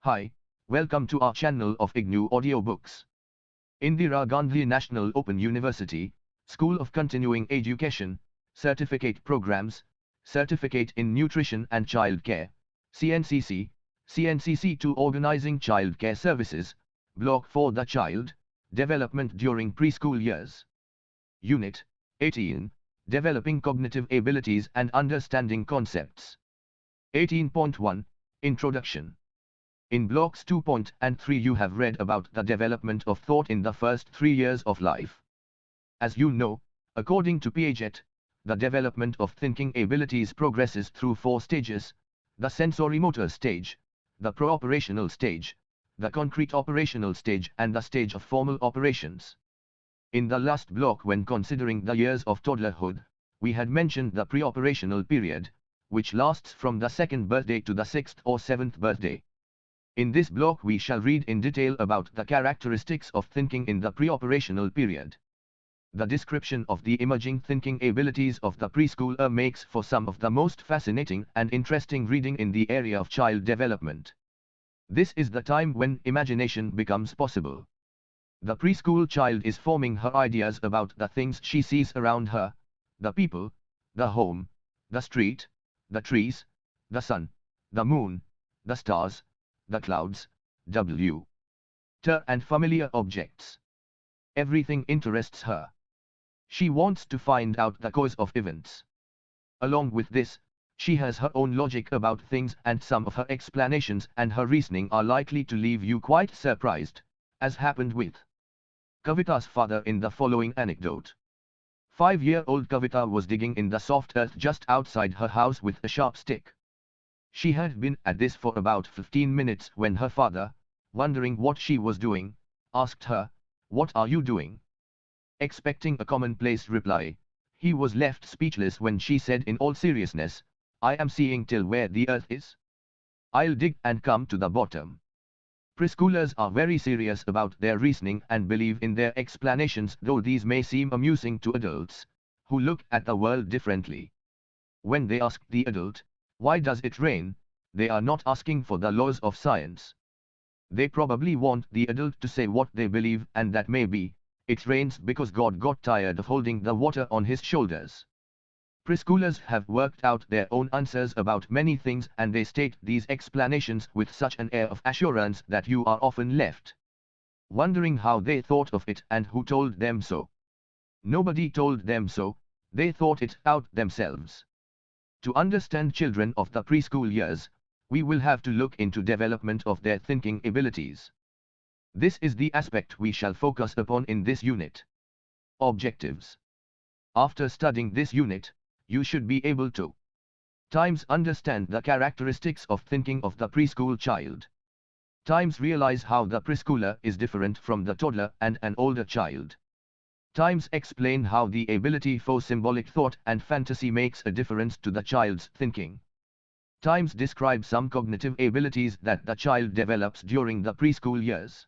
Hi, welcome to our channel of IGNOU audiobooks. Indira Gandhi National Open University, School of Continuing Education, Certificate Programs, Certificate in Nutrition and Child Care, CNCC, CNCC2 Organizing Child Care Services, Block 4 The Child, Development During Preschool Years. Unit-18, Developing Cognitive Abilities and Understanding Concepts. 18.1, Introduction. In blocks 2 and 3 you have read about the development of thought in the first 3 years of life. As you know, according to Piaget, the development of thinking abilities progresses through 4 stages: the sensory-motor stage, the pro-operational stage, the concrete operational stage and the stage of formal operations. In the last block, when considering the years of toddlerhood, we had mentioned the pre-operational period, which lasts from the 2nd birthday to the 6th or 7th birthday. In this block we shall read in detail about the characteristics of thinking in the pre-operational period. The description of the emerging thinking abilities of the preschooler makes for some of the most fascinating and interesting reading in the area of child development. This is the time when imagination becomes possible. The preschool child is forming her ideas about the things she sees around her: the people, the home, the street, the trees, the sun, the moon, the stars, the clouds, and familiar objects. Everything interests her. She wants to find out the cause of events. Along with this, she has her own logic about things, and some of her explanations and her reasoning are likely to leave you quite surprised, as happened with Kavita's father in the following anecdote. 5-year-old Kavita was digging in the soft earth just outside her house with a sharp stick. She had been at this for about 15 minutes when her father, wondering what she was doing, asked her, "What are you doing?" Expecting a commonplace reply, he was left speechless when she said in all seriousness, "I am seeing till where the earth is. I'll dig and come to the bottom." Preschoolers are very serious about their reasoning and believe in their explanations, though these may seem amusing to adults, who look at the world differently. When they ask the adult, "Why does it rain?" they are not asking for the laws of science. They probably want the adult to say what they believe, and that may be, "It rains because God got tired of holding the water on his shoulders." Preschoolers have worked out their own answers about many things, and they state these explanations with such an air of assurance that you are often left wondering how they thought of it and who told them so. Nobody told them so, they thought it out themselves. To understand children of the preschool years, we will have to look into development of their thinking abilities. This is the aspect we shall focus upon in this unit. Objectives. After studying this unit, you should be able to understand the characteristics of thinking of the preschool child. Realize how the preschooler is different from the toddler and an older child. Explain how the ability for symbolic thought and fantasy makes a difference to the child's thinking. Describe some cognitive abilities that the child develops during the preschool years.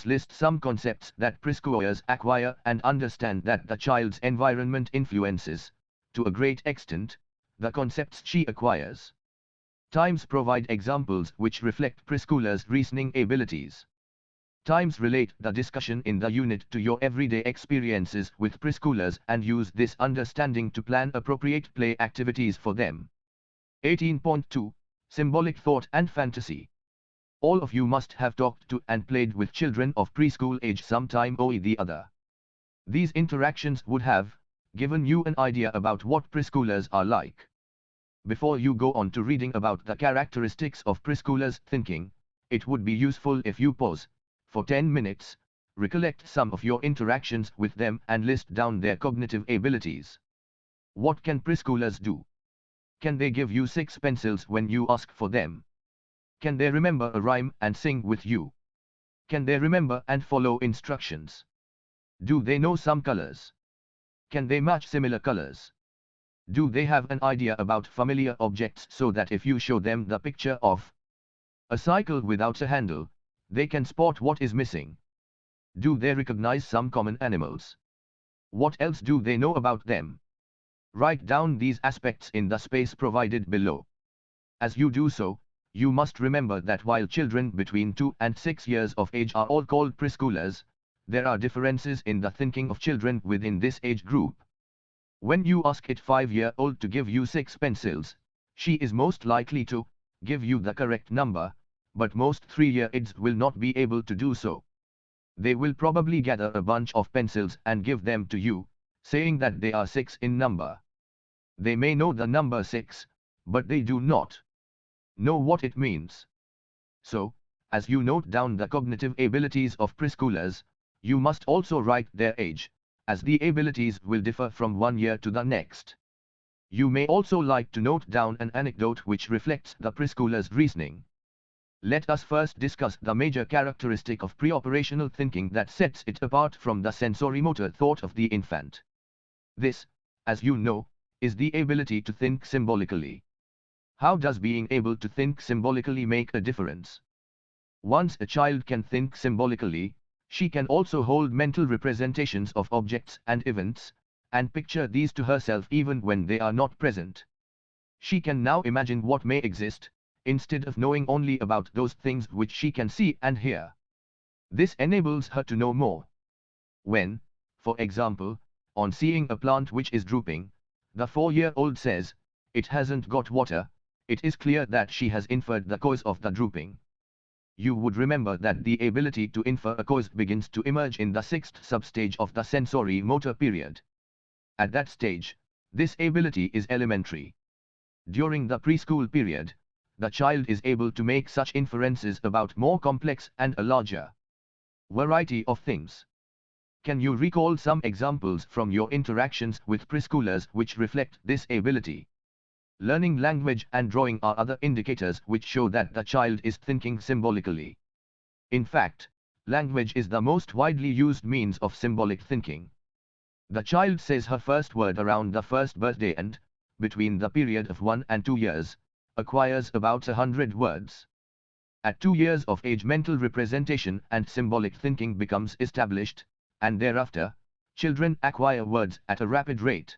List some concepts that preschoolers acquire and understand that the child's environment influences, to a great extent, the concepts she acquires. Provide examples which reflect preschoolers' reasoning abilities. Relate the discussion in the unit to your everyday experiences with preschoolers and use this understanding to plan appropriate play activities for them. 18.2, Symbolic Thought and Fantasy. All of you must have talked to and played with children of preschool age sometime or the other. These interactions would have given you an idea about what preschoolers are like. Before you go on to reading about the characteristics of preschoolers' thinking, it would be useful if you pause for 10 minutes, recollect some of your interactions with them and list down their cognitive abilities. What can preschoolers do? Can they give you 6 pencils when you ask for them? Can they remember a rhyme and sing with you? Can they remember and follow instructions? Do they know some colors? Can they match similar colors? Do they have an idea about familiar objects so that if you show them the picture of a cycle without a handle, they can spot what is missing? Do they recognize some common animals? What else do they know about them? Write down these aspects in the space provided below. As you do so, You must remember that while children between 2 and 6 years of age are all called preschoolers, there are differences in the thinking of children within this age group. When you ask a 5-year-old to give you 6 pencils, she is most likely to give you the correct number, but most 3-year-olds will not be able to do so. They will probably gather a bunch of pencils and give them to you, saying that they are 6 in number. They may know the number 6, but they do not know what it means. So, as you note down the cognitive abilities of preschoolers, you must also write their age, as the abilities will differ from one year to the next. You may also like to note down an anecdote which reflects the preschooler's reasoning. Let us first discuss the major characteristic of pre-operational thinking that sets it apart from the sensory-motor thought of the infant. This, as you know, is the ability to think symbolically. How does being able to think symbolically make a difference? Once a child can think symbolically, she can also hold mental representations of objects and events, and picture these to herself even when they are not present. She can now imagine what may exist, instead of knowing only about those things which she can see and hear. This enables her to know more. When, for example, on seeing a plant which is drooping, the 4-year-old says, "It hasn't got water," it is clear that she has inferred the cause of the drooping. You would remember that the ability to infer a cause begins to emerge in the 6th substage of the sensory-motor period. At that stage, this ability is elementary. During the preschool period, the child is able to make such inferences about more complex and a larger variety of things. Can you recall some examples from your interactions with preschoolers which reflect this ability? Learning language and drawing are other indicators which show that the child is thinking symbolically. In fact, language is the most widely used means of symbolic thinking. The child says her first word around the first birthday and, between the period of 1 and 2 years, acquires about 100 words. At 2 years of age, mental representation and symbolic thinking becomes established, and thereafter, children acquire words at a rapid rate.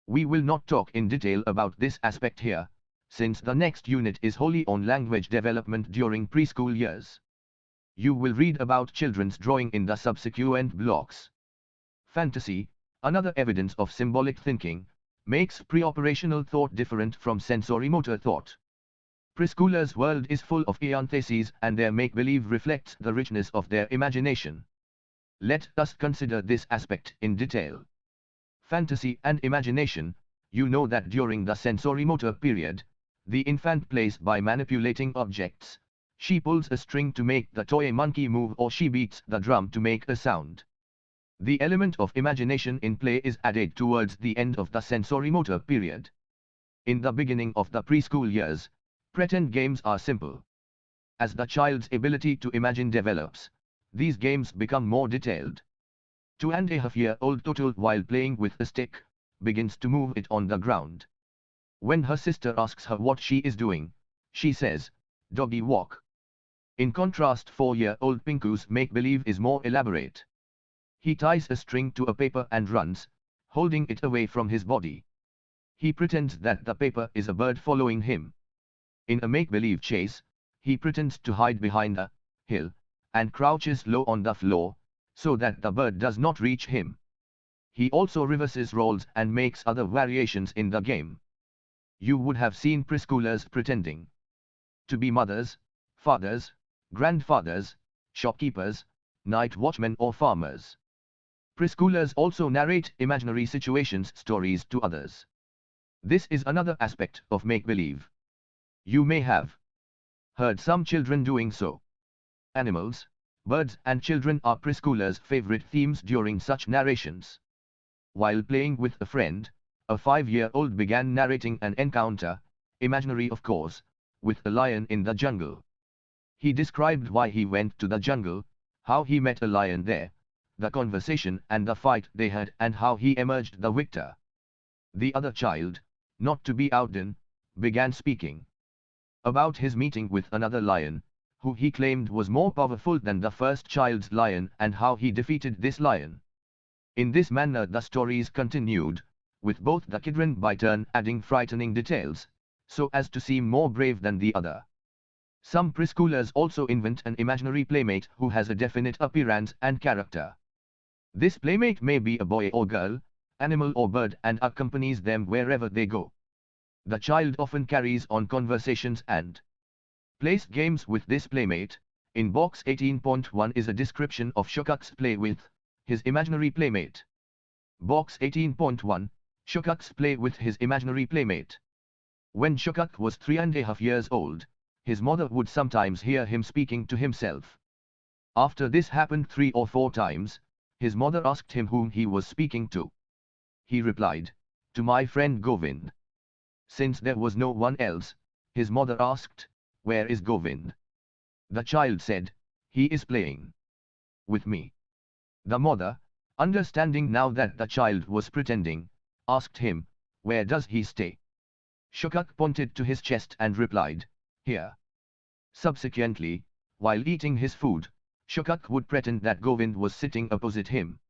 We will not talk in detail about this aspect here, since the next unit is wholly on language development during preschool years. You will read about children's drawing in the subsequent blocks. Fantasy, another evidence of symbolic thinking, makes pre-operational thought different from sensory-motor thought. Preschoolers' world is full of fantasies and their make-believe reflects the richness of their imagination. Let us consider this aspect in detail. Fantasy and imagination, you know that during the sensory-motor period, the infant plays by manipulating objects. She pulls a string to make the toy monkey move or she beats the drum to make a sound. The element of imagination in play is added towards the end of the sensory-motor period. In the beginning of the preschool years, pretend games are simple. As the child's ability to imagine develops, these games become more detailed. 2.5-year-old Total, while playing with a stick, begins to move it on the ground. When her sister asks her what she is doing, she says, "Doggy walk." In contrast, 4-year-old Pinku's make-believe is more elaborate. He ties a string to a paper and runs, holding it away from his body. He pretends that the paper is a bird following him. In a make-believe chase, he pretends to hide behind a hill, and crouches low on the floor, so that the bird does not reach him. He also reverses roles and makes other variations in the game. You would have seen preschoolers pretending to be mothers, fathers, grandfathers, shopkeepers, night watchmen or farmers. Preschoolers also narrate imaginary situations, stories to others. This is another aspect of make-believe. You may have heard some children doing so. Animals, birds and children are preschoolers' favorite themes during such narrations. While playing with a friend, a 5-year-old began narrating an encounter, imaginary of course, with a lion in the jungle. He described why he went to the jungle, how he met a lion there, the conversation and the fight they had, and how he emerged the victor. The other child, not to be outdone, began speaking about his meeting with another lion, who he claimed was more powerful than the first child's lion, and how he defeated this lion. In this manner the stories continued, with both the children by turn adding frightening details, so as to seem more brave than the other. Some preschoolers also invent an imaginary playmate who has a definite appearance and character. This playmate may be a boy or girl, animal or bird, and accompanies them wherever they go. The child often carries on conversations and plays games with this playmate. In box 18.1 is a description of Shokak's play with his imaginary playmate. Box 18.1, Shokak's play with his imaginary playmate. When Shokak was 3.5 years old, his mother would sometimes hear him speaking to himself. After this happened 3 or 4 times, his mother asked him whom he was speaking to. He replied, "To my friend Govind." Since there was no one else, his mother asked, "Where is Govind?" The child said, "He is playing with me." The mother, understanding now that the child was pretending, asked him, "Where does he stay?" Shokak pointed to his chest and replied, "Here." Subsequently, while eating his food, Shokak would pretend that Govind was sitting opposite him.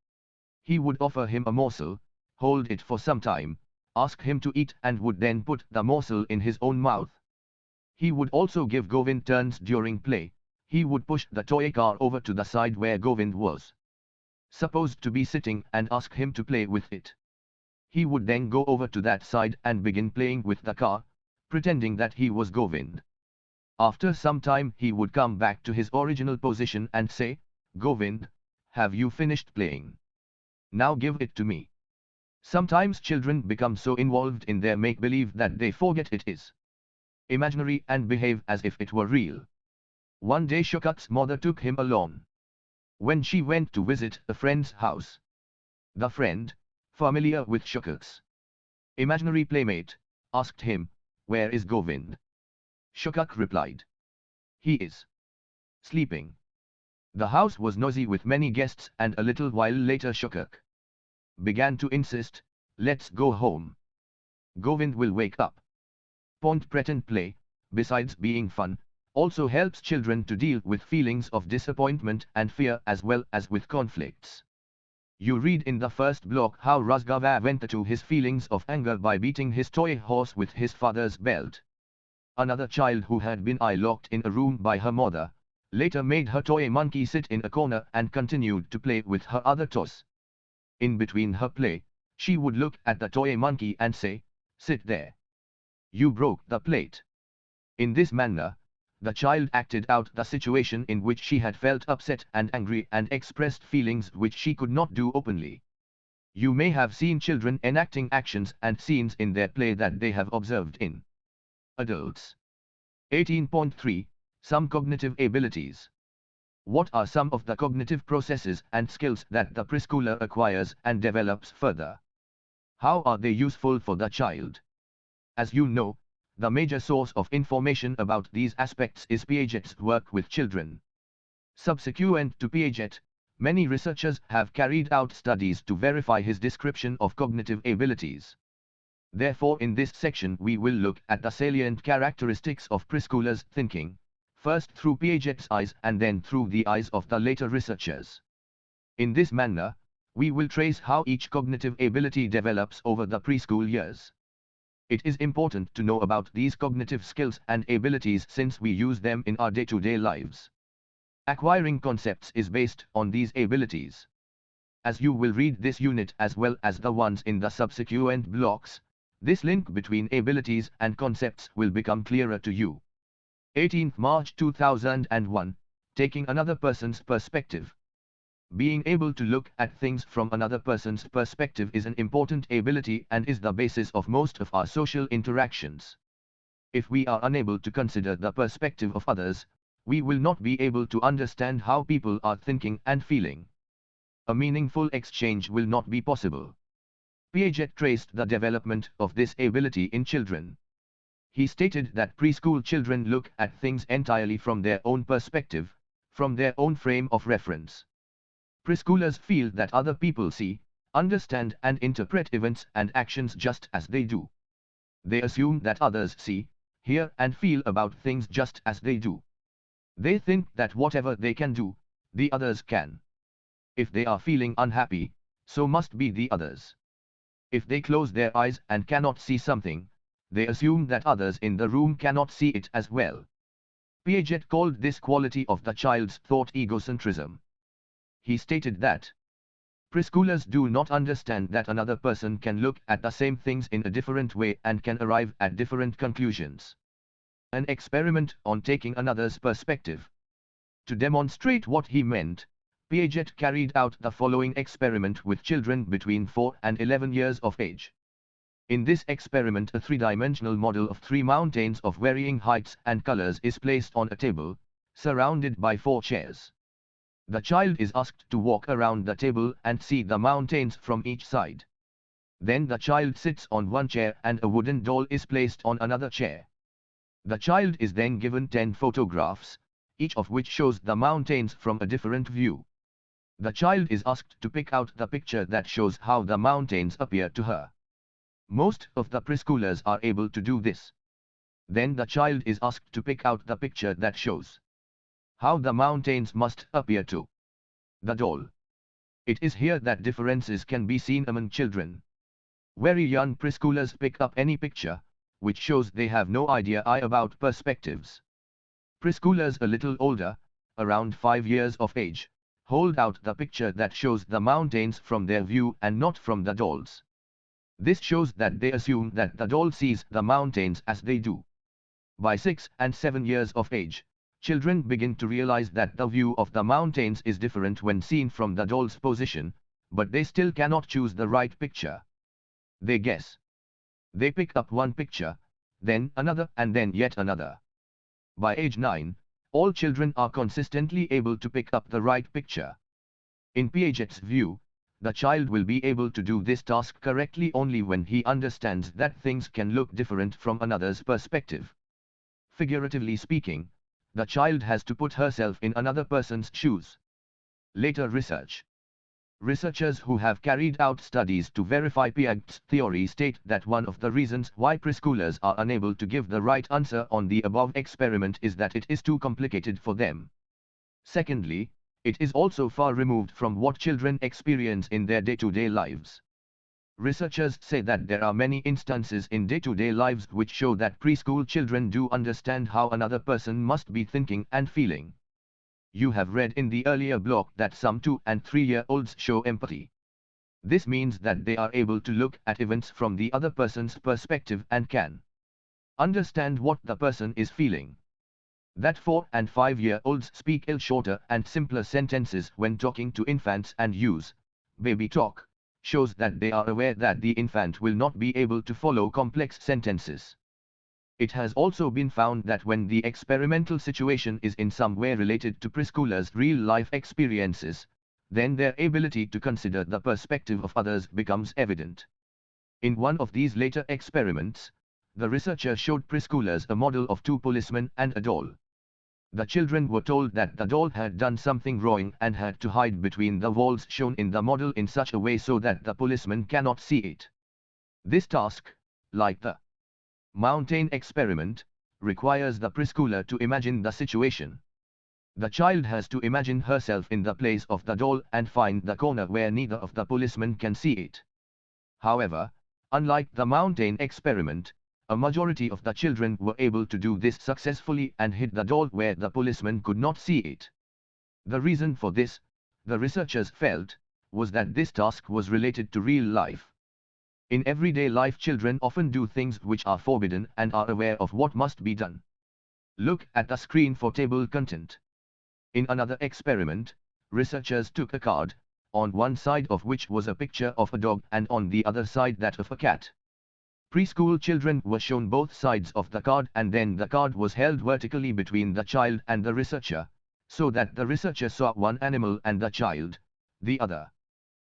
He would offer him a morsel, hold it for some time, ask him to eat, and would then put the morsel in his own mouth. He would also give Govind turns during play. He would push the toy car over to the side where Govind was supposed to be sitting and ask him to play with it. He would then go over to that side and begin playing with the car, pretending that he was Govind. After some time he would come back to his original position and say, "Govind, have you finished playing? Now give it to me." Sometimes children become so involved in their make-believe that they forget it is imaginary and behave as if it were real. One day Shokak's mother took him along. When she went to visit a friend's house, the friend, familiar with Shokak's imaginary playmate, asked him, "Where is Govind?" Shokak replied, "He is sleeping." The house was noisy with many guests, and a little while later Shokak began to insist, "Let's go home. Govind will wake up." Pretend play, besides being fun, also helps children to deal with feelings of disappointment and fear as well as with conflicts. You read in the first block how Razgava vented to his feelings of anger by beating his toy horse with his father's belt. Another child who had been locked in a room by her mother, later made her toy monkey sit in a corner and continued to play with her other toys. In between her play, she would look at the toy monkey and say, "Sit there. You broke the plate." In this manner, the child acted out the situation in which she had felt upset and angry and expressed feelings which she could not do openly. You may have seen children enacting actions and scenes in their play that they have observed in adults. 18.3 Some cognitive abilities. What are some of the cognitive processes and skills that the preschooler acquires and develops further? How are they useful for the child? As you know, the major source of information about these aspects is Piaget's work with children. Subsequent to Piaget, many researchers have carried out studies to verify his description of cognitive abilities. Therefore, in this section we will look at the salient characteristics of preschoolers' thinking, first through Piaget's eyes and then through the eyes of the later researchers. In this manner, we will trace how each cognitive ability develops over the preschool years. It is important to know about these cognitive skills and abilities since we use them in our day-to-day lives. Acquiring concepts is based on these abilities. As you will read this unit as well as the ones in the subsequent blocks, this link between abilities and concepts will become clearer to you. 18th March 2001, Taking another person's perspective. Being able to look at things from another person's perspective is an important ability and is the basis of most of our social interactions. If we are unable to consider the perspective of others, we will not be able to understand how people are thinking and feeling. A meaningful exchange will not be possible. Piaget traced the development of this ability in children. He stated that preschool children look at things entirely from their own perspective, from their own frame of reference. Preschoolers feel that other people see, understand and interpret events and actions just as they do. They assume that others see, hear and feel about things just as they do. They think that whatever they can do, the others can. If they are feeling unhappy, so must be the others. If they close their eyes and cannot see something, they assume that others in the room cannot see it as well. Piaget called this quality of the child's thought egocentrism. He stated that preschoolers do not understand that another person can look at the same things in a different way and can arrive at different conclusions. An experiment on taking another's perspective. To demonstrate what he meant, Piaget carried out the following experiment with children between 4 and 11 years of age. In this experiment, a three-dimensional model of 3 mountains of varying heights and colors is placed on a table, surrounded by 4 chairs. The child is asked to walk around the table and see the mountains from each side. Then the child sits on one chair and a wooden doll is placed on another chair. The child is then given 10 photographs, each of which shows the mountains from a different view. The child is asked to pick out the picture that shows how the mountains appear to her. Most of the preschoolers are able to do this. Then the child is asked to pick out the picture that shows how the mountains must appear to the doll. It is here that differences can be seen among children. Very young preschoolers pick up any picture, which shows they have no idea about perspectives. Preschoolers a little older, around 5 years of age, hold out the picture that shows the mountains from their view and not from the doll's. This shows that they assume that the doll sees the mountains as they do. By 6 and 7 years of age, children begin to realize that the view of the mountains is different when seen from the doll's position, but they still cannot choose the right picture. They guess. They pick up one picture, then another and then yet another. By age 9, all children are consistently able to pick up the right picture. In Piaget's view, the child will be able to do this task correctly only when he understands that things can look different from another's perspective. Figuratively speaking, the child has to put herself in another person's shoes. Later research. Researchers who have carried out studies to verify Piaget's theory state that one of the reasons why preschoolers are unable to give the right answer on the above experiment is that it is too complicated for them. Secondly, it is also far removed from what children experience in their day-to-day lives. Researchers say that there are many instances in day-to-day lives which show that preschool children do understand how another person must be thinking and feeling. You have read in the earlier block that some 2- and 3-year-olds show empathy. This means that they are able to look at events from the other person's perspective and can understand what the person is feeling. That 4- and 5-year-olds speak shorter and simpler sentences when talking to infants and use baby talk, shows that they are aware that the infant will not be able to follow complex sentences. It has also been found that when the experimental situation is in some way related to preschoolers' real-life experiences, then their ability to consider the perspective of others becomes evident. In one of these later experiments, the researcher showed preschoolers a model of 2 policemen and a doll. The children were told that the doll had done something wrong and had to hide between the walls shown in the model in such a way so that the policeman cannot see it. This task, like the mountain experiment, requires the preschooler to imagine the situation. The child has to imagine herself in the place of the doll and find the corner where neither of the policemen can see it. However, unlike the mountain experiment, a majority of the children were able to do this successfully and hid the doll where the policeman could not see it. The reason for this, the researchers felt, was that this task was related to real life. In everyday life, children often do things which are forbidden and are aware of what must be done. Look at the screen for table content. In another experiment, researchers took a card, on one side of which was a picture of a dog and on the other side that of a cat. Preschool children were shown both sides of the card and then the card was held vertically between the child and the researcher, so that the researcher saw one animal and the child the other.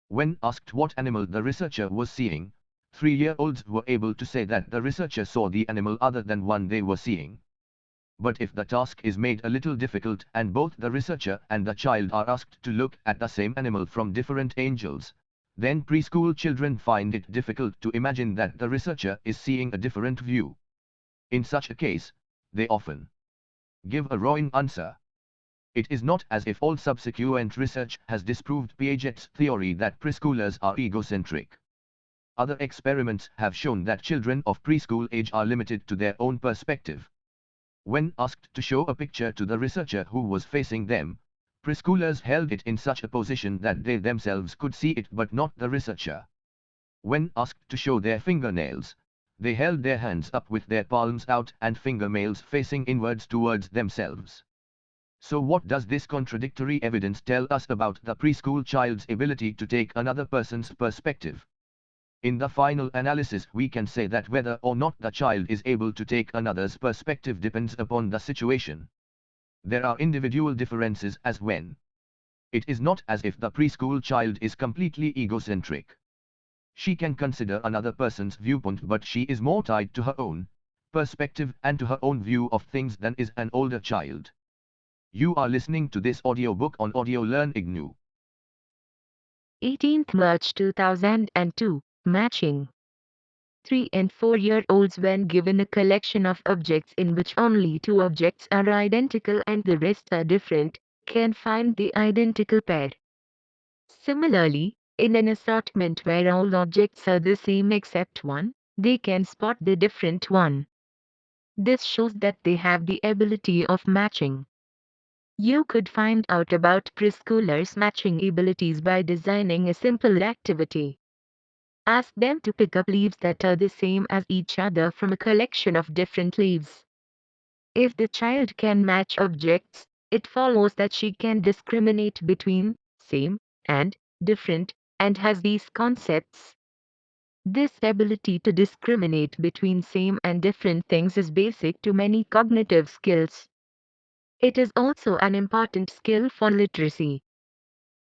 When asked what animal the researcher was seeing, 3-year-olds were able to say that the researcher saw the animal other than one they were seeing. But if the task is made a little difficult and both the researcher and the child are asked to look at the same animal from different angles, then preschool children find it difficult to imagine that the researcher is seeing a different view. In such a case, they often give a wrong answer. It is not as if all subsequent research has disproved Piaget's theory that preschoolers are egocentric. Other experiments have shown that children of preschool age are limited to their own perspective. When asked to show a picture to the researcher who was facing them, preschoolers held it in such a position that they themselves could see it but not the researcher. When asked to show their fingernails, they held their hands up with their palms out and fingernails facing inwards towards themselves. So what does this contradictory evidence tell us about the preschool child's ability to take another person's perspective? In the final analysis, we can say that whether or not the child is able to take another's perspective depends upon the situation. There are individual differences as when. It is not as if the preschool child is completely egocentric. She can consider another person's viewpoint, but she is more tied to her own perspective and to her own view of things than is an older child. You are listening to this audiobook on Audio Learn IGNOU. 18th March 2002, Matching. 3 and 4-year-olds, when given a collection of objects in which only 2 objects are identical and the rest are different, can find the identical pair. Similarly, in an assortment where all objects are the same except one, they can spot the different one. This shows that they have the ability of matching. You could find out about preschoolers' matching abilities by designing a simple activity. Ask them to pick up leaves that are the same as each other from a collection of different leaves. If the child can match objects, it follows that she can discriminate between same and different and has these concepts. This ability to discriminate between same and different things is basic to many cognitive skills. It is also an important skill for literacy.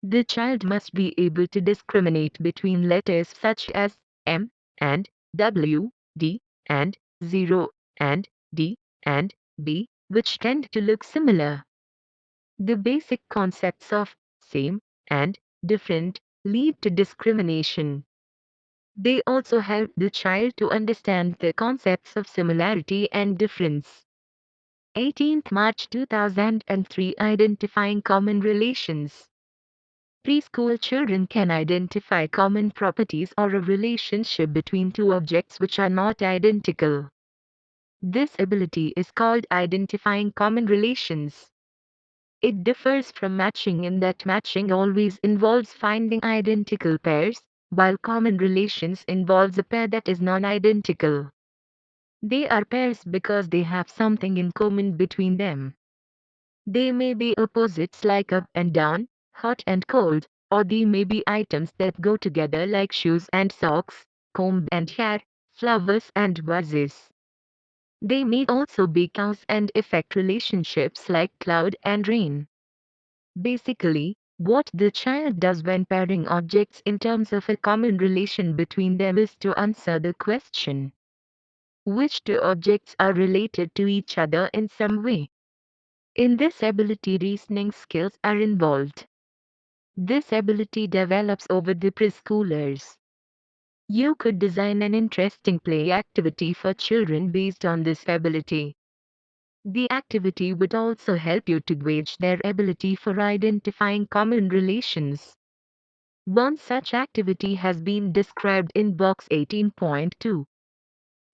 The child must be able to discriminate between letters such as M and W, D and 0 and D and B, which tend to look similar. The basic concepts of same and different lead to discrimination. They also help the child to understand the concepts of similarity and difference. 18th March 2003, Identifying common relations. Preschool children can identify common properties or a relationship between 2 objects which are not identical. This ability is called identifying common relations. It differs from matching in that matching always involves finding identical pairs, while common relations involves a pair that is non-identical. They are pairs because they have something in common between them. They may be opposites like up and down, hot and cold, or they may be items that go together like shoes and socks, comb and hair, flowers and vases. They may also be cause and effect relationships like cloud and rain. Basically, what the child does when pairing objects in terms of a common relation between them is to answer the question: which 2 objects are related to each other in some way? In this ability, reasoning skills are involved. This ability develops over the preschoolers. You could design an interesting play activity for children based on this ability. The activity would also help you to gauge their ability for identifying common relations. One such activity has been described in Box 18.2.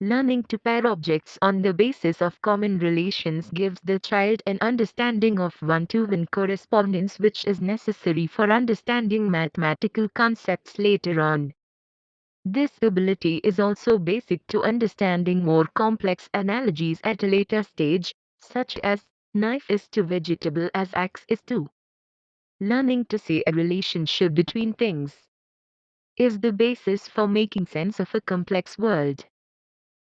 Learning to pair objects on the basis of common relations gives the child an understanding of one-to-one correspondence, which is necessary for understanding mathematical concepts later on. This ability is also basic to understanding more complex analogies at a later stage, such as knife is to vegetable as axe is to. Learning to see a relationship between things is the basis for making sense of a complex world.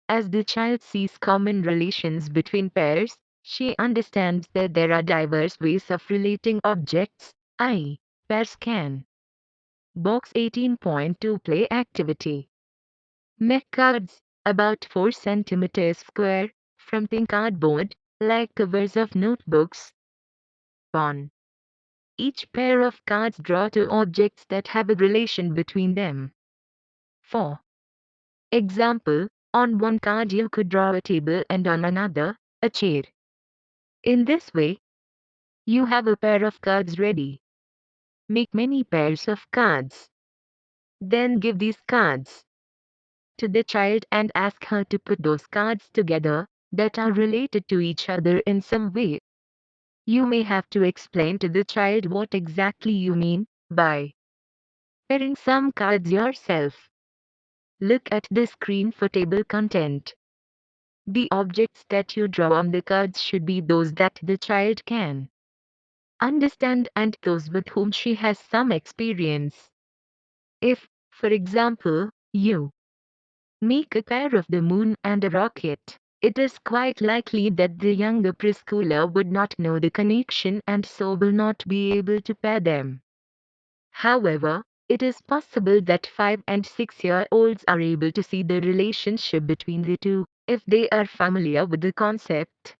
As the child sees common relations between pairs, she understands that there are diverse ways of relating objects, i.e., pairs can. Box 18.2 Play activity. Make cards, about 4 centimeters square, from thin cardboard, like covers of notebooks. 1. Each pair of cards draw 2 objects that have a relation between them. 4. Example, on one card you could draw a table and on another, a chair. In this way, you have a pair of cards ready. Make many pairs of cards. Then give these cards to the child and ask her to put those cards together. that are related to each other in some way. You may have to explain to the child what exactly you mean by pairing some cards yourself. Look at the screen for table content. The objects that you draw on the cards should be those that the child can understand and those with whom she has some experience. If, for example, you make a pair of the moon and a rocket, it is quite likely that the younger preschooler would not know the connection and so will not be able to pair them. However, it is possible that 5 and 6-year-olds are able to see the relationship between the two, if they are familiar with the concept.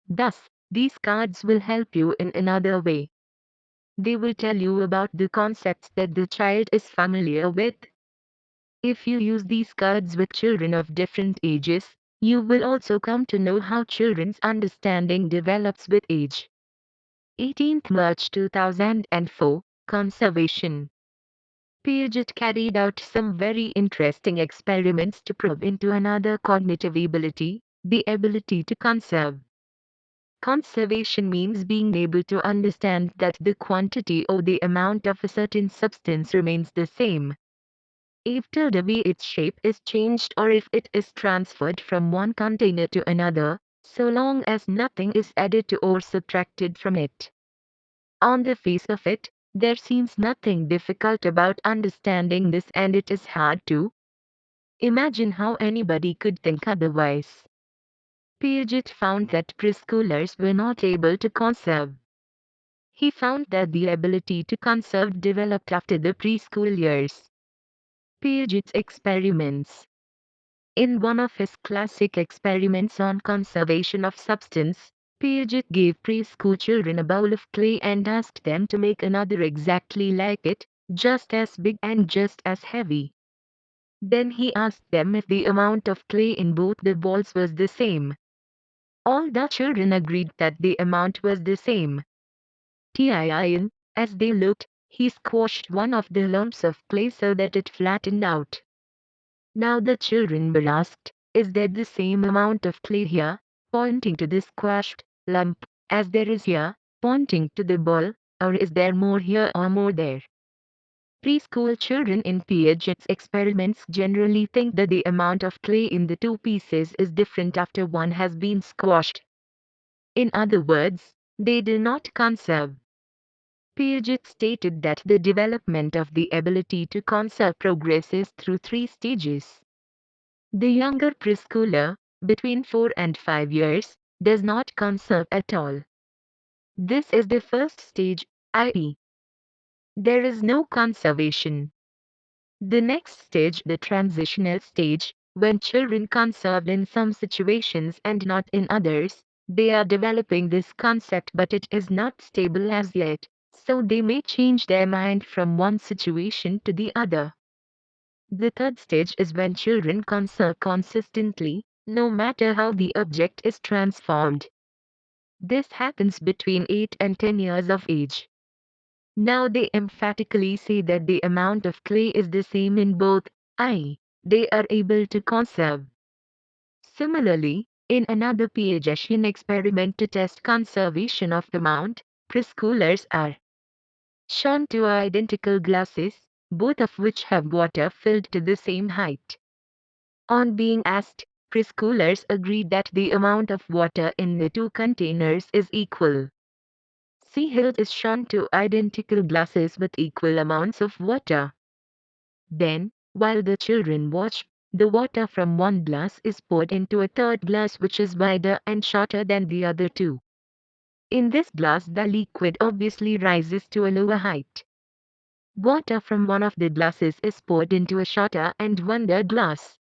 Thus, these cards will help you in another way. They will tell you about the concepts that the child is familiar with. If you use these cards with children of different ages, you will also come to know how children's understanding develops with age. 18th March 2004, Conservation. Piaget carried out some very interesting experiments to probe into another cognitive ability, the ability to conserve. Conservation means being able to understand that the quantity or the amount of a certain substance remains the same after the way its shape is changed or if it is transferred from one container to another, so long as nothing is added to or subtracted from it. On the face of it, there seems nothing difficult about understanding this, and it is hard to imagine how anybody could think otherwise. Piaget found that preschoolers were not able to conserve. He found that the ability to conserve developed after the preschool years. Piaget's experiments. In one of his classic experiments on conservation of substance, Piaget gave preschool children a bowl of clay and asked them to make another exactly like it, just as big and just as heavy. Then he asked them if the amount of clay in both the balls was the same. All the children agreed that the amount was the same. As they looked, he squashed one of the lumps of clay so that it flattened out. Now the children were asked, "Is there the same amount of clay here," pointing to the squashed lump, "as there is here," pointing to the ball, "or is there more here or more there?" Preschool children in Piaget's experiments generally think that the amount of clay in the two pieces is different after one has been squashed. In other words, they do not conserve. Piaget stated that the development of the ability to conserve progresses through 3 stages. The younger preschooler, between 4 and 5 years, does not conserve at all. This is the first stage, i.e., there is no conservation. The next stage, the transitional stage, when children conserve in some situations and not in others, they are developing this concept but it is not stable as yet, so they may change their mind from one situation to the other. The third stage is when children conserve consistently, no matter how the object is transformed. This happens between 8 and 10 years of age. Now they emphatically say that the amount of clay is the same in both, i.e., they are able to conserve. Similarly, in another Piagetian experiment to test conservation of amount, preschoolers are shown two identical glasses, both of which have water filled to the same height. On being asked, preschoolers agreed that the amount of water in the two containers is equal. Hilt is shown two identical glasses with equal amounts of water. Then, while the children watch, the water from one glass is poured into a third glass which is wider and shorter than the other two. In this glass the liquid obviously rises to a lower height. Water from one of the glasses is poured into a shorter and wider glass.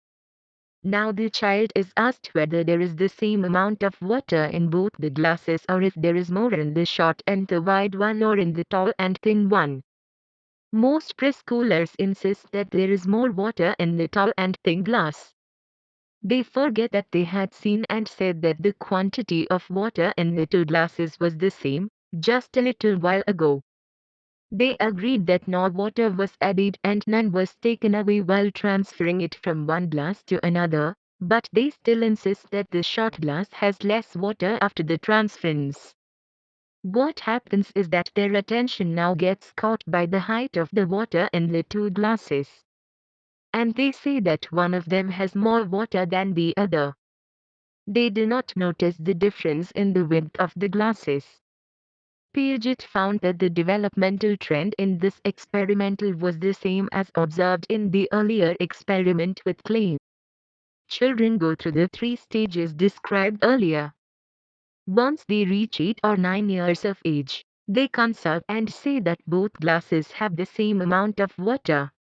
Now the child is asked whether there is the same amount of water in both the glasses or if there is more in the short and the wide one or in the tall and thin one. Most preschoolers insist that there is more water in the tall and thin glass. They forget that they had seen and said that the quantity of water in the two glasses was the same, just a little while ago. They agreed that no water was added and none was taken away while transferring it from one glass to another, but they still insist that the shot glass has less water after the transference. What happens is that their attention now gets caught by the height of the water in the two glasses. And they say that one of them has more water than the other. They do not notice the difference in the width of the glasses. Piaget found that the developmental trend in this experimental was the same as observed in the earlier experiment with clay. Children go through the three stages described earlier. Once they reach 8 or 9 years of age, they conserve and say that both glasses have the same amount of water.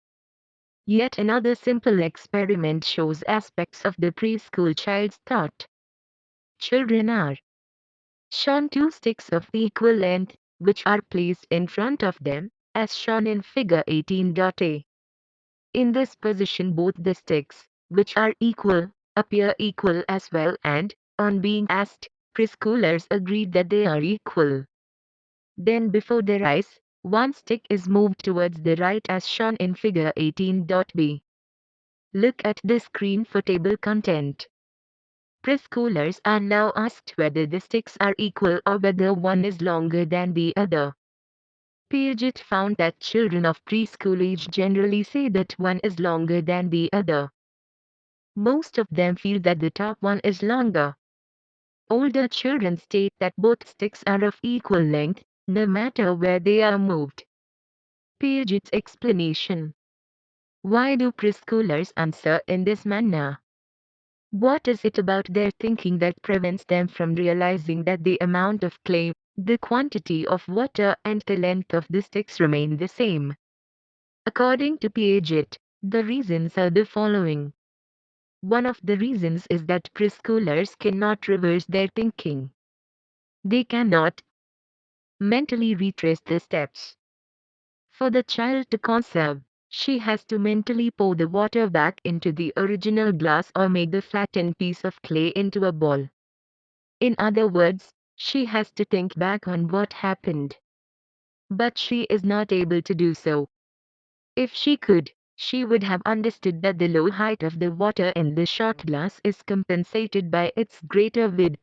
Yet another simple experiment shows aspects of the preschool child's thought. Children are shown two sticks of equal length, which are placed in front of them, as shown in figure 18.a. In this position both the sticks, which are equal, appear equal as well and, on being asked, preschoolers agreed that they are equal. Then before their eyes, one stick is moved towards the right as shown in figure 18.b. Look at the screen for table content. Preschoolers are now asked whether the sticks are equal or whether one is longer than the other. Piaget found that children of preschool age generally say that one is longer than the other. Most of them feel that the top one is longer. Older children state that both sticks are of equal length, no matter where they are moved. Piaget's explanation. Why do preschoolers answer in this manner? What is it about their thinking that prevents them from realizing that the amount of clay, the quantity of water and the length of the sticks remain the same? According to Piaget, the reasons are the following. One of the reasons is that preschoolers cannot reverse their thinking. They cannot mentally retrace the steps. For the child to conserve, she has to mentally pour the water back into the original glass or make the flattened piece of clay into a ball. In other words, she has to think back on what happened. But she is not able to do so. If she could, she would have understood that the low height of the water in the shot glass is compensated by its greater width.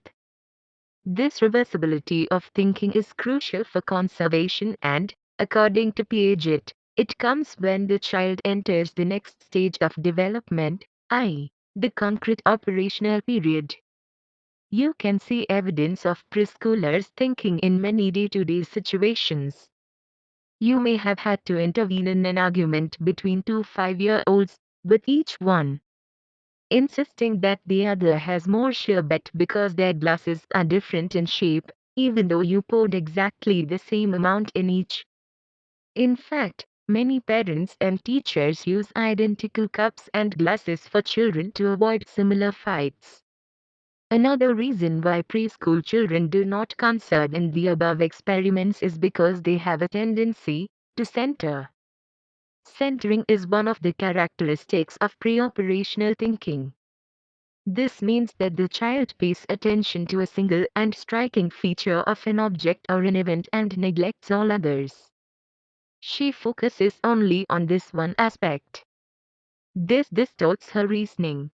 This reversibility of thinking is crucial for conservation and, according to Piaget, it comes when the child enters the next stage of development, i.e., the concrete operational period. You can see evidence of preschoolers thinking in many day-to-day situations. You may have had to intervene in an argument between two 5-year-olds, with each one insisting that the other has more sherbet because their glasses are different in shape, even though you poured exactly the same amount in each. In fact, many parents and teachers use identical cups and glasses for children to avoid similar fights. Another reason why preschool children do not conserve in the above experiments is because they have a tendency to center. Centering is one of the characteristics of pre-operational thinking. This means that the child pays attention to a single and striking feature of an object or an event and neglects all others. She focuses only on this one aspect. This distorts her reasoning.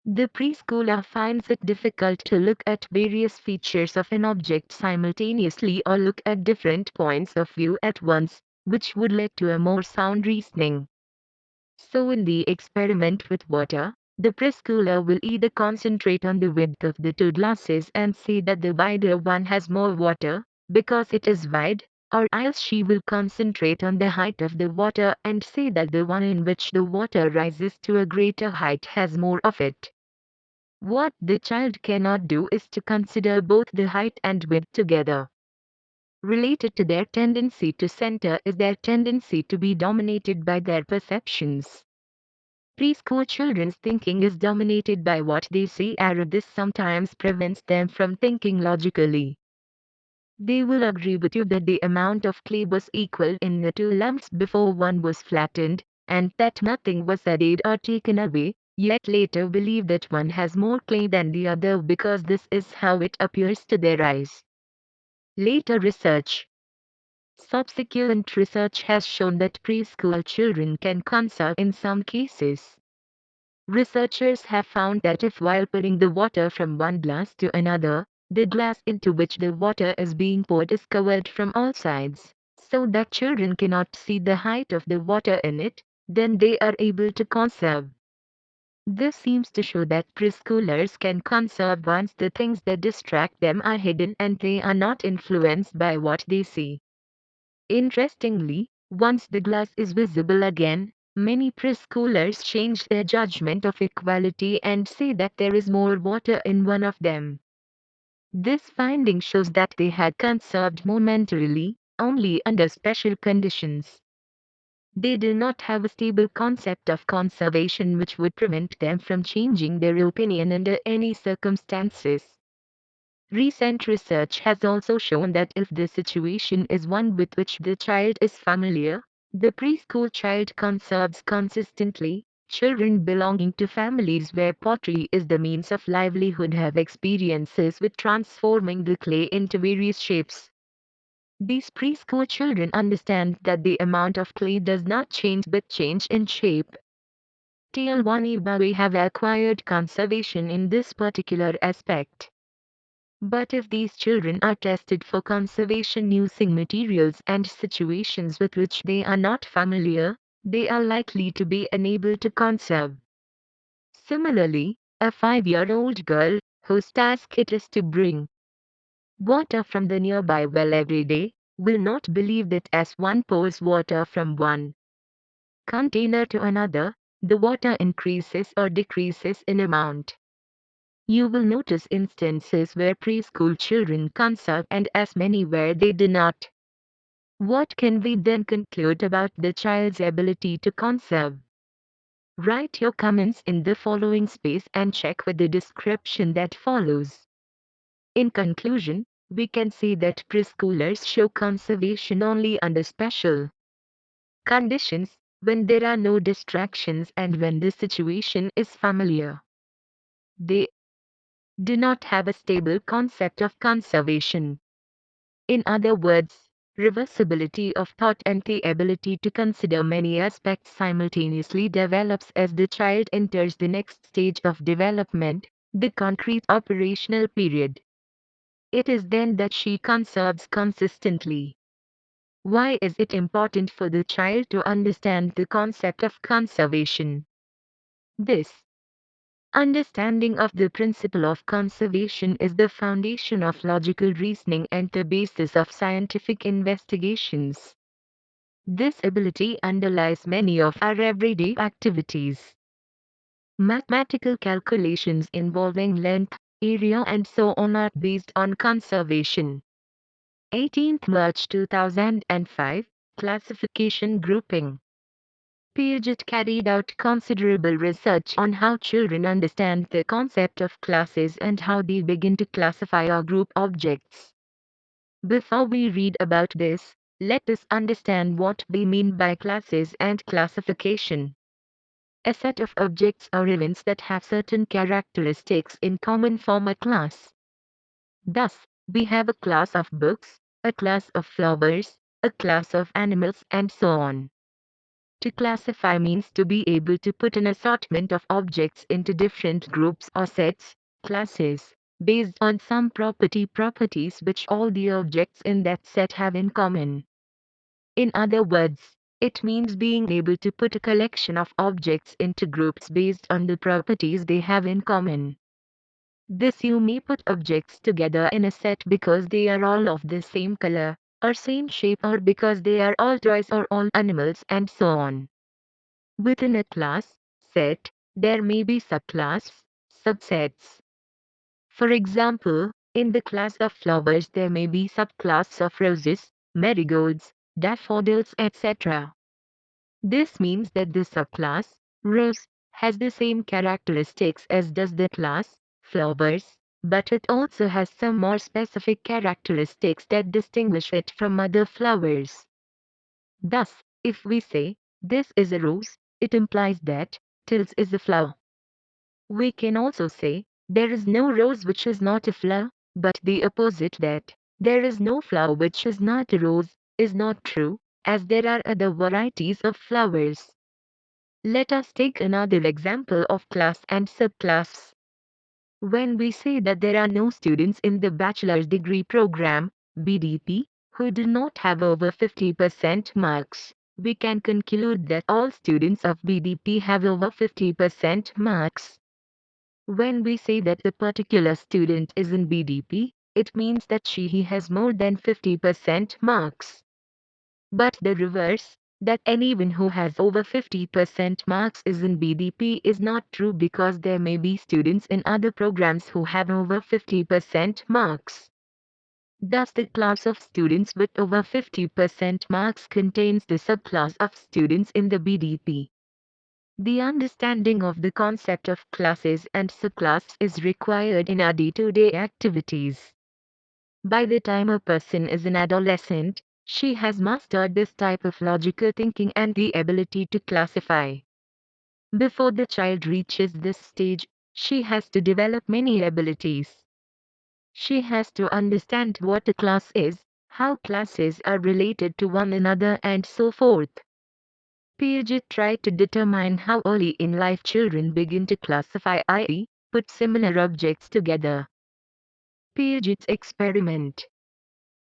The preschooler finds it difficult to look at various features of an object simultaneously or look at different points of view at once, which would lead to a more sound reasoning. So in the experiment with water, the preschooler will either concentrate on the width of the two glasses and say that the wider one has more water, because it is wide, or else she will concentrate on the height of the water and say that the one in which the water rises to a greater height has more of it. What the child cannot do is to consider both the height and width together. Related to their tendency to center is their tendency to be dominated by their perceptions. Preschool children's thinking is dominated by what they see, and this sometimes prevents them from thinking logically. They will agree with you that the amount of clay was equal in the two lumps before one was flattened, and that nothing was added or taken away, yet later believe that one has more clay than the other because this is how it appears to their eyes. Later research. Subsequent research has shown that preschool children can conserve in some cases. Researchers have found that if while pouring the water from one glass to another, the glass into which the water is being poured is covered from all sides, so that children cannot see the height of the water in it, then they are able to conserve. This seems to show that preschoolers can conserve once the things that distract them are hidden and they are not influenced by what they see. Interestingly, once the glass is visible again, many preschoolers change their judgment of equality and say that there is more water in one of them. This finding shows that they had conserved momentarily, only under special conditions. They do not have a stable concept of conservation which would prevent them from changing their opinion under any circumstances. Recent research has also shown that if the situation is one with which the child is familiar, the preschool child conserves consistently. Children belonging to families where pottery is the means of livelihood have experiences with transforming the clay into various shapes. These preschool children understand that the amount of clay does not change but change in shape. Tialwani have acquired conservation in this particular aspect. But if these children are tested for conservation using materials and situations with which they are not familiar, they are likely to be unable to conserve. Similarly, a 5-year-old girl, whose task it is to bring water from the nearby well every day, will not believe that as one pours water from one container to another, the water increases or decreases in amount. You will notice instances where preschool children conserve and as many where they do not. What can we then conclude about the child's ability to conserve? Write your comments in the following space and check with the description that follows. In conclusion, we can say that preschoolers show conservation only under special conditions, when there are no distractions and when the situation is familiar. They do not have a stable concept of conservation. In other words, reversibility of thought and the ability to consider many aspects simultaneously develops as the child enters the next stage of development, the concrete operational period. It is then that she conserves consistently. Why is it important for the child to understand the concept of conservation? This understanding of the principle of conservation is the foundation of logical reasoning and the basis of scientific investigations. This ability underlies many of our everyday activities. Mathematical calculations involving length, area and so on are based on conservation. 18th March 2005, Classification Grouping. Piaget carried out considerable research on how children understand the concept of classes and how they begin to classify or group objects. Before we read about this, let us understand what we mean by classes and classification. A set of objects or events that have certain characteristics in common form a class. Thus, we have a class of books, a class of flowers, a class of animals and so on. To classify means to be able to put an assortment of objects into different groups or sets, classes, based on some properties which all the objects in that set have in common. In other words, it means being able to put a collection of objects into groups based on the properties they have in common. This you may put objects together in a set because they are all of the same color, or same shape or because they are all toys or all animals and so on. Within a class, set, there may be subclasses, subsets. For example, in the class of flowers there may be subclass of roses, marigolds, daffodils etc. This means that the subclass, rose, has the same characteristics as does the class, flowers, but it also has some more specific characteristics that distinguish it from other flowers. Thus, if we say, this is a rose, it implies that, tills is a flower. We can also say, there is no rose which is not a flower, but the opposite that, there is no flower which is not a rose, is not true, as there are other varieties of flowers. Let us take another example of class and subclass. When we say that there are no students in the bachelor's degree program, BDP, who do not have over 50% marks, we can conclude that all students of BDP have over 50% marks. When we say that the particular student is in BDP, it means that he has more than 50% marks. But the reverse, that anyone who has over 50% marks is in BDP, is not true, because there may be students in other programs who have over 50% marks. Thus, the class of students with over 50% marks contains the subclass of students in the BDP. The understanding of the concept of classes and subclasses is required in our day-to-day activities. By the time a person is an adolescent, she has mastered this type of logical thinking and the ability to classify. Before the child reaches this stage, she has to develop many abilities. She has to understand what a class is, how classes are related to one another, and so forth. Piaget tried to determine how early in life children begin to classify, i.e., put similar objects together. Piaget's experiment.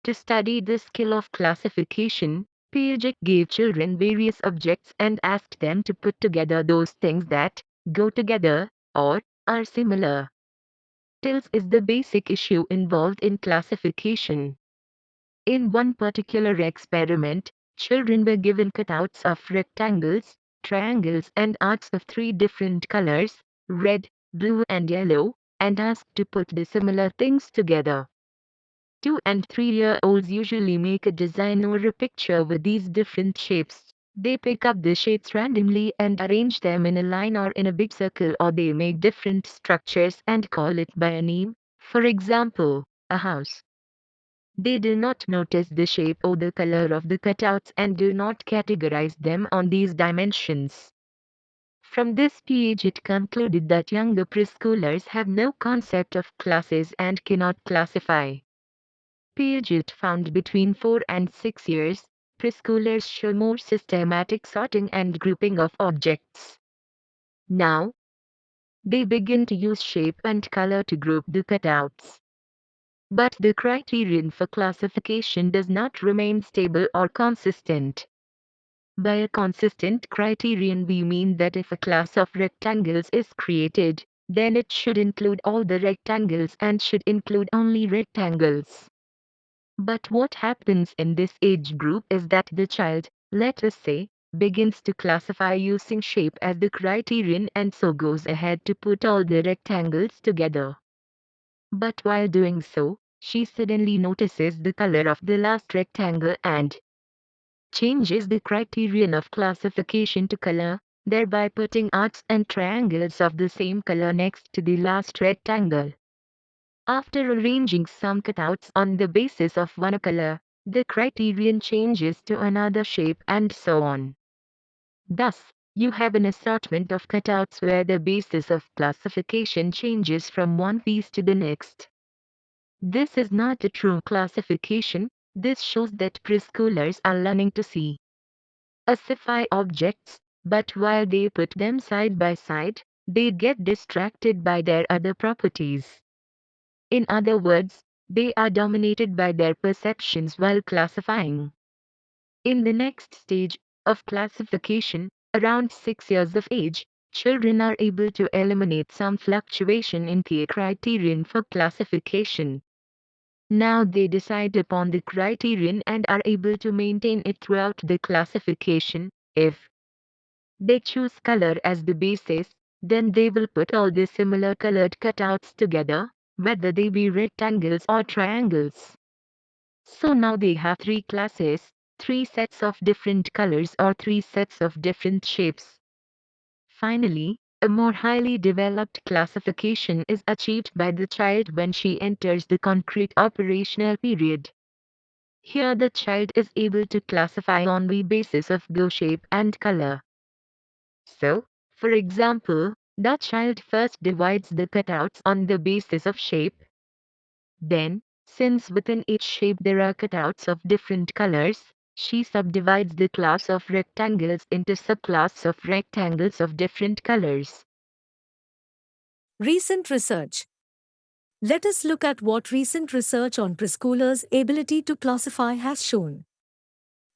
To study the skill of classification, Piaget gave children various objects and asked them to put together those things that go together or are similar. Tills is the basic issue involved in classification. In one particular experiment, children were given cutouts of rectangles, triangles, and arcs of three different colors, red, blue, and yellow, and asked to put the similar things together. 2 and 3-year-olds usually make a design or a picture with these different shapes. They pick up the shapes randomly and arrange them in a line or in a big circle, or they make different structures and call it by a name, for example, a house. They do not notice the shape or the color of the cutouts and do not categorize them on these dimensions. From this, Piaget concluded that younger preschoolers have no concept of classes and cannot classify. Piaget found between 4 and 6 years, preschoolers show more systematic sorting and grouping of objects. Now, they begin to use shape and color to group the cutouts. But the criterion for classification does not remain stable or consistent. By a consistent criterion, we mean that if a class of rectangles is created, then it should include all the rectangles and should include only rectangles. But what happens in this age group is that the child, let us say, begins to classify using shape as the criterion and so goes ahead to put all the rectangles together. But while doing so, she suddenly notices the color of the last rectangle and changes the criterion of classification to color, thereby putting arcs and triangles of the same color next to the last rectangle. After arranging some cutouts on the basis of one color, the criterion changes to another shape and so on. Thus, you have an assortment of cutouts where the basis of classification changes from one piece to the next. This is not a true classification. This shows that preschoolers are learning to see, classify objects, but while they put them side by side, they get distracted by their other properties. In other words, they are dominated by their perceptions while classifying. In the next stage of classification, around 6 years of age, children are able to eliminate some fluctuation in the criterion for classification. Now they decide upon the criterion and are able to maintain it throughout the classification. If they choose color as the basis, then they will put all the similar colored cutouts together, whether they be rectangles or triangles. So now they have 3 classes, 3 sets of different colors or 3 sets of different shapes. Finally, a more highly developed classification is achieved by the child when she enters the concrete operational period. Here the child is able to classify on the basis of go shape and color. So, for example, the child first divides the cutouts on the basis of shape. Then, since within each shape there are cutouts of different colors, She subdivides the class of rectangles into subclasses of rectangles of different colors. Recent research. Let us look at what recent research on preschoolers' ability to classify has shown.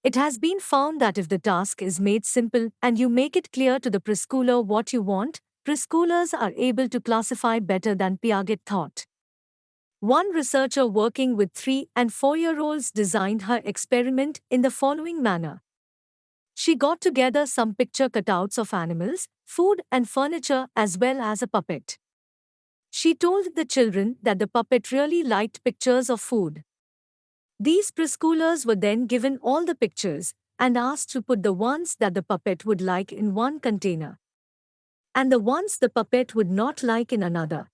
It has been found that if the task is made simple and you make it clear to the preschooler what you want, preschoolers are able to classify better than Piaget thought. One researcher working with 3- and 4-year-olds designed her experiment in the following manner. She got together some picture cutouts of animals, food and furniture as well as a puppet. She told the children that the puppet really liked pictures of food. These preschoolers were then given all the pictures and asked to put the ones that the puppet would like in one container and the ones the puppet would not like in another.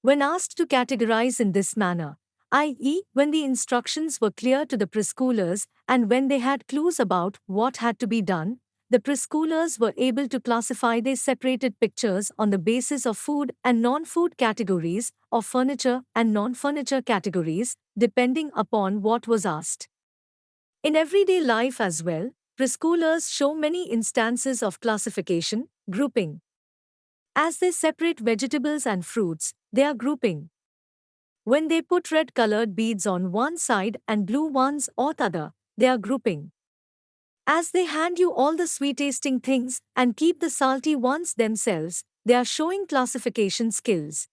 When asked to categorize in this manner, i.e., when the instructions were clear to the preschoolers and when they had clues about what had to be done, the preschoolers were able to classify their separated pictures on the basis of food and non-food categories, or furniture and non-furniture categories, depending upon what was asked. In everyday life as well, preschoolers show many instances of classification, grouping. As they separate vegetables and fruits, they are grouping. When they put red-colored beads on one side and blue ones on the other, they are grouping. As they hand you all the sweet-tasting things and keep the salty ones themselves, they are showing classification skills.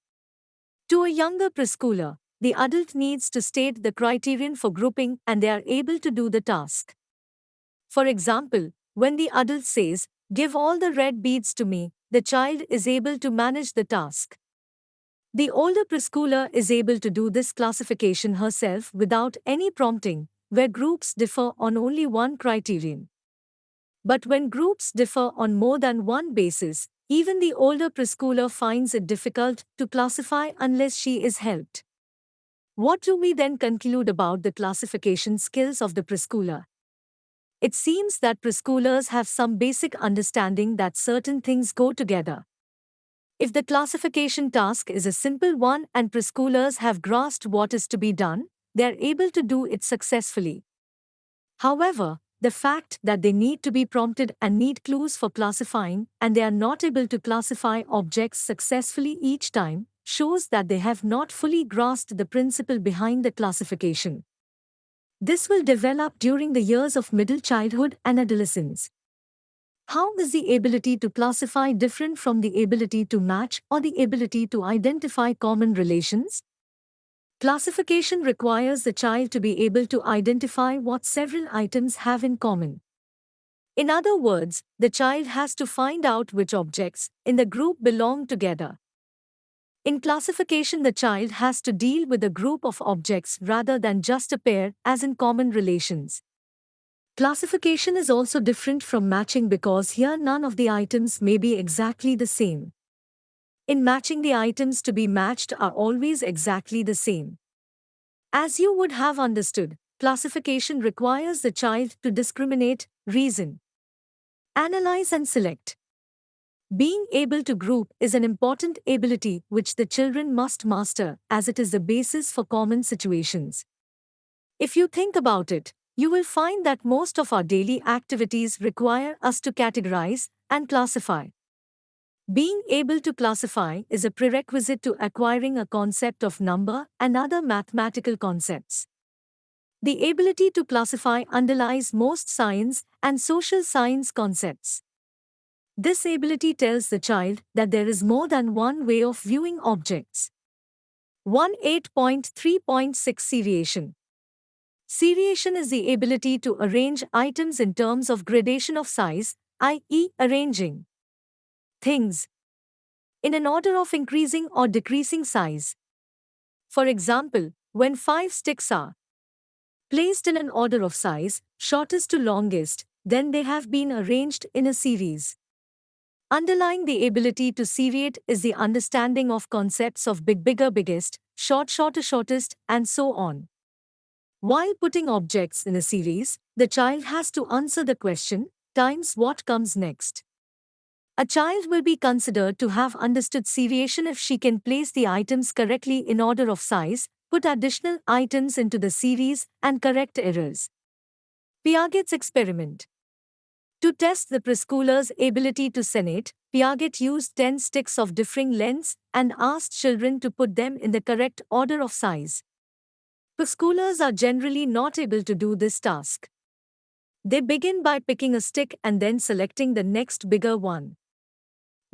To a younger preschooler, the adult needs to state the criterion for grouping and they are able to do the task. For example, when the adult says, "Give all the red beads to me," the child is able to manage the task. The older preschooler is able to do this classification herself without any prompting, where groups differ on only one criterion. But when groups differ on more than one basis, even the older preschooler finds it difficult to classify unless she is helped. What do we then conclude about the classification skills of the preschooler? It seems that preschoolers have some basic understanding that certain things go together. If the classification task is a simple one and preschoolers have grasped what is to be done, they are able to do it successfully. However, the fact that they need to be prompted and need clues for classifying and they are not able to classify objects successfully each time shows that they have not fully grasped the principle behind the classification. This will develop during the years of middle childhood and adolescence. How is the ability to classify different from the ability to match or the ability to identify common relations? Classification requires the child to be able to identify what several items have in common. In other words, the child has to find out which objects in the group belong together. In classification, the child has to deal with a group of objects rather than just a pair, as in common relations. Classification is also different from matching because here none of the items may be exactly the same. In matching, the items to be matched are always exactly the same. As you would have understood, classification requires the child to discriminate, reason, analyze and select. Being able to group is an important ability which the children must master as it is the basis for common situations. If you think about it, you will find that most of our daily activities require us to categorize and classify. Being able to classify is a prerequisite to acquiring a concept of number and other mathematical concepts. The ability to classify underlies most science and social science concepts. This ability tells the child that there is more than one way of viewing objects. 18.3.6 Seriation. Seriation is the ability to arrange items in terms of gradation of size, i.e., arranging things in an order of increasing or decreasing size. For example, when 5 sticks are placed in an order of size, shortest to longest, then they have been arranged in a series. Underlying the ability to seriate is the understanding of concepts of big, bigger, biggest, short, shorter, shortest, and so on. While putting objects in a series, the child has to answer the question, times what comes next. A child will be considered to have understood seriation if she can place the items correctly in order of size, put additional items into the series, and correct errors. Piaget's experiment. To test the preschooler's ability to senate, Piaget used 10 sticks of differing lengths and asked children to put them in the correct order of size. Preschoolers are generally not able to do this task. They begin by picking a stick and then selecting the next bigger one.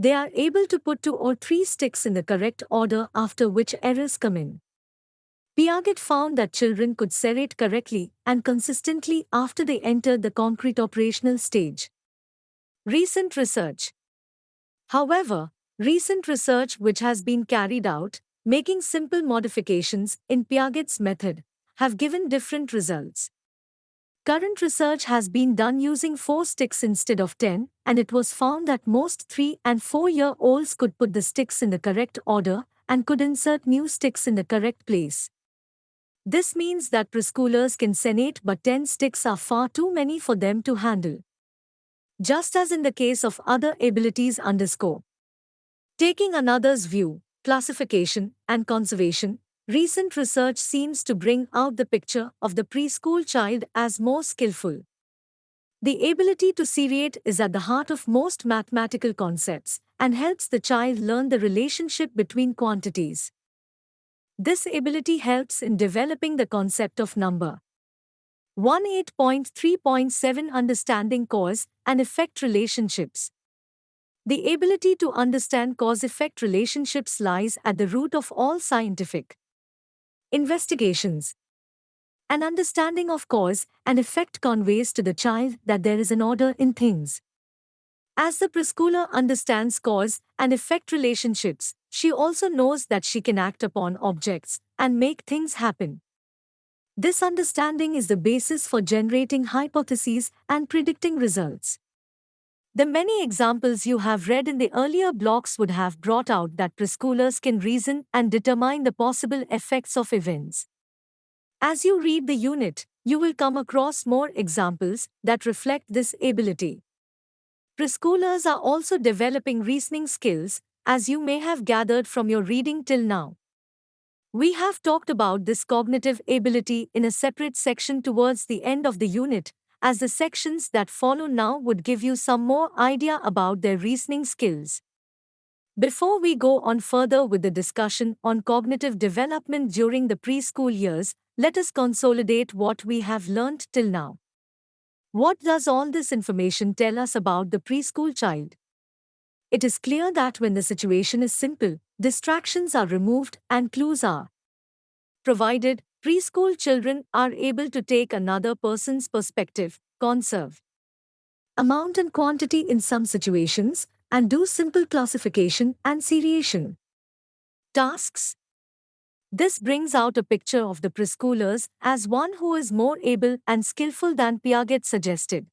They are able to put 2 or 3 sticks in the correct order, after which errors come in. Piaget found that children could serrate correctly and consistently after they entered the concrete operational stage. Recent research. However, recent research which has been carried out, making simple modifications in Piaget's method, have given different results. Current research has been done using 4 sticks instead of 10, and it was found that most 3 and 4-year-olds could put the sticks in the correct order and could insert new sticks in the correct place. This means that preschoolers can senate, but 10 sticks are far too many for them to handle. Just as in the case of other abilities underscore. Taking another's view, classification, and conservation, recent research seems to bring out the picture of the preschool child as more skillful. The ability to seriate is at the heart of most mathematical concepts and helps the child learn the relationship between quantities. This ability helps in developing the concept of number. 18.3.7 Understanding cause and effect relationships. The ability to understand cause-effect relationships lies at the root of all scientific investigations. An understanding of cause and effect conveys to the child that there is an order in things. As the preschooler understands cause and effect relationships, she also knows that she can act upon objects and make things happen. This understanding is the basis for generating hypotheses and predicting results. The many examples you have read in the earlier blocks would have brought out that preschoolers can reason and determine the possible effects of events. As you read the unit, you will come across more examples that reflect this ability. Preschoolers are also developing reasoning skills, as you may have gathered from your reading till now. We have talked about this cognitive ability in a separate section towards the end of the unit, as the sections that follow now would give you some more idea about their reasoning skills. Before we go on further with the discussion on cognitive development during the preschool years, let us consolidate what we have learnt till now. What does all this information tell us about the preschool child? It is clear that when the situation is simple, distractions are removed and clues are provided, preschool children are able to take another person's perspective, conserve amount and quantity in some situations, and do simple classification and seriation tasks. This brings out a picture of the preschoolers as one who is more able and skillful than Piaget suggested.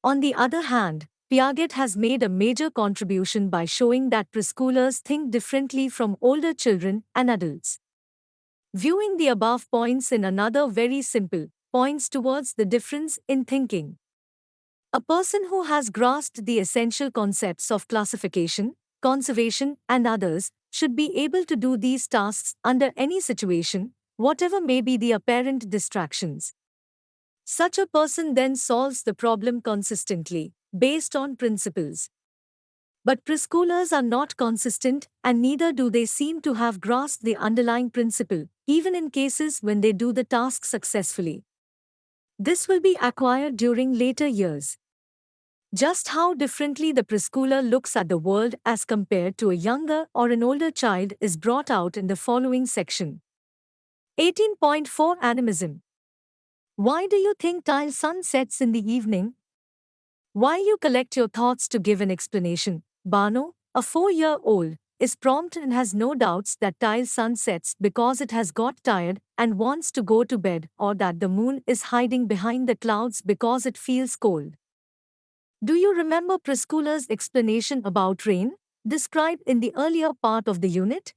On the other hand, Piaget has made a major contribution by showing that preschoolers think differently from older children and adults. Viewing the above points in another very simple points towards the difference in thinking. A person who has grasped the essential concepts of classification, conservation, and others should be able to do these tasks under any situation, whatever may be the apparent distractions. Such a person then solves the problem consistently, based on principles. But preschoolers are not consistent, and neither do they seem to have grasped the underlying principle, even in cases when they do the task successfully. This will be acquired during later years. Just how differently the preschooler looks at the world as compared to a younger or an older child is brought out in the following section. 18.4 Animism. Why do you think tile sun sets in the evening? While you collect your thoughts to give an explanation, Bano, a 4-year-old, is prompt and has no doubts that tile sun sets because it has got tired and wants to go to bed, or that the moon is hiding behind the clouds because it feels cold. Do you remember preschooler's explanation about rain, described in the earlier part of the unit?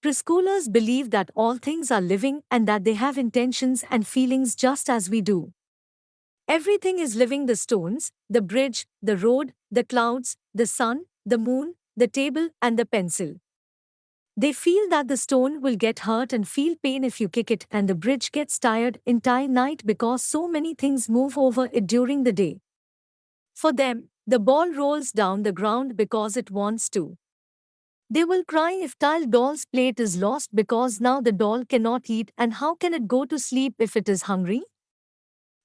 Preschoolers believe that all things are living and that they have intentions and feelings just as we do. Everything is living: the stones, the bridge, the road, the clouds, the sun, the moon, the table, and the pencil. They feel that the stone will get hurt and feel pain if you kick it, and the bridge gets tired entire night because so many things move over it during the day. For them, the ball rolls down the ground because it wants to. They will cry if tiled doll's plate is lost because now the doll cannot eat, and how can it go to sleep if it is hungry?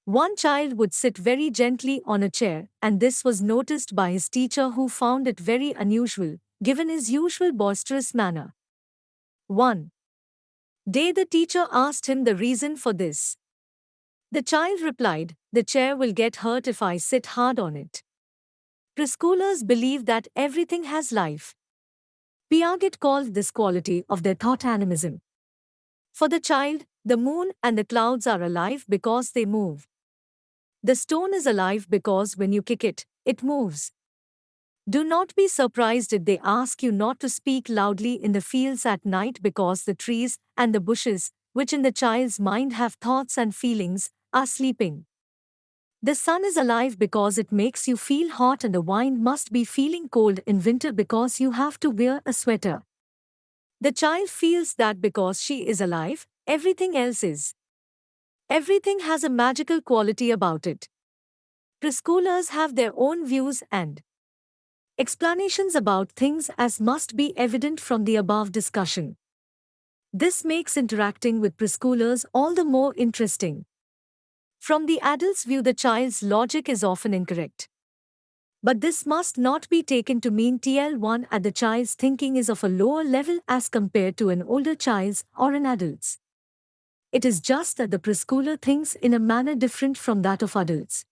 One child would sit very gently on a chair, and this was noticed by his teacher, who found it very unusual, given his usual boisterous manner. One day the teacher asked him the reason for this. The child replied, "The chair will get hurt if I sit hard on it." Preschoolers believe that everything has life. Piaget called this quality of their thought animism. For the child, the moon and the clouds are alive because they move. The stone is alive because when you kick it, it moves. Do not be surprised if they ask you not to speak loudly in the fields at night because the trees and the bushes, which in the child's mind have thoughts and feelings, are sleeping. The sun is alive because it makes you feel hot, and the wind must be feeling cold in winter because you have to wear a sweater. The child feels that because she is alive, everything else is. Everything has a magical quality about it. Preschoolers have their own views and explanations about things, as must be evident from the above discussion. This makes interacting with preschoolers all the more interesting. From the adult's view, the child's logic is often incorrect. But this must not be taken to mean TL1 at the child's thinking is of a lower level as compared to an older child's or an adult's. It is just that the preschooler thinks in a manner different from that of adults.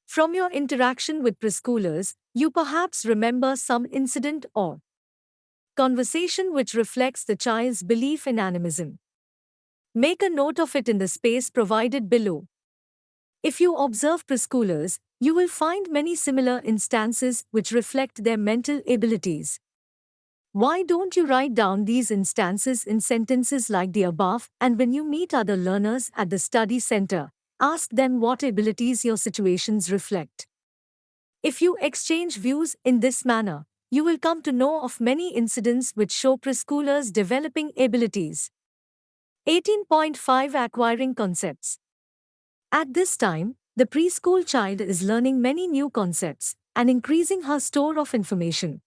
From your interaction with preschoolers, you perhaps remember some incident or conversation which reflects the child's belief in animism. Make a note of it in the space provided below. If you observe preschoolers, you will find many similar instances which reflect their mental abilities. Why don't you write down these instances in sentences like the above, and when you meet other learners at the study center, ask them what abilities your situations reflect. If you exchange views in this manner, you will come to know of many incidents which show preschoolers developing abilities. 18.5 Acquiring concepts. At this time, the preschool child is learning many new concepts and increasing her store of information.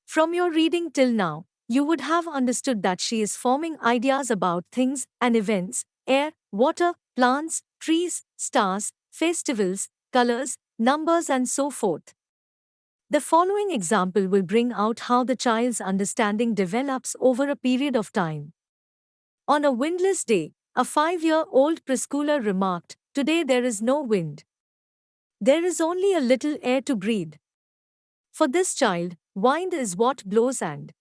From your reading till now, you would have understood that she is forming ideas about things and events, air, water, plants, trees, stars, festivals, colors, numbers, and so forth. The following example will bring out how the child's understanding develops over a period of time. On a windless day, a 5-year-old preschooler remarked, "Today there is no wind. There is only a little air to breathe." For this child, wind is what blows, and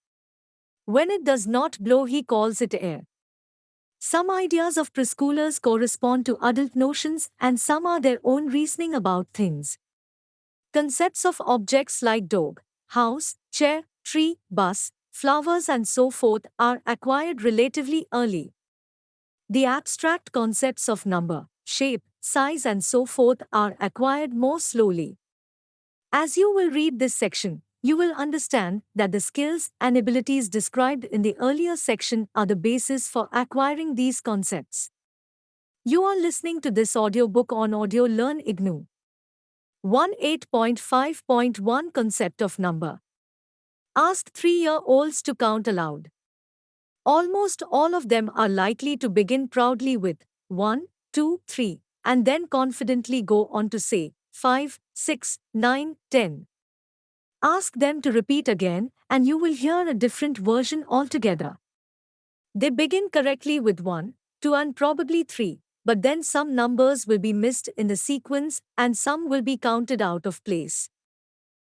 when it does not blow, he calls it air. Some ideas of preschoolers correspond to adult notions, and some are their own reasoning about things. Concepts of objects like dog, house, chair, tree, bus, flowers, and so forth are acquired relatively early. The abstract concepts of number, shape, size, and so forth are acquired more slowly. As you will read this section, you will understand that the skills and abilities described in the earlier section are the basis for acquiring these concepts. You are listening to this audiobook on Audio Learn IGNOU. 18.5.1 Concept of Number. Ask 3-year-olds to count aloud. Almost all of them are likely to begin proudly with 1, 2, 3, and then confidently go on to say 5, 6, 9, 10. Ask them to repeat again, and you will hear a different version altogether. They begin correctly with 1, 2, and probably 3, but then some numbers will be missed in the sequence and some will be counted out of place.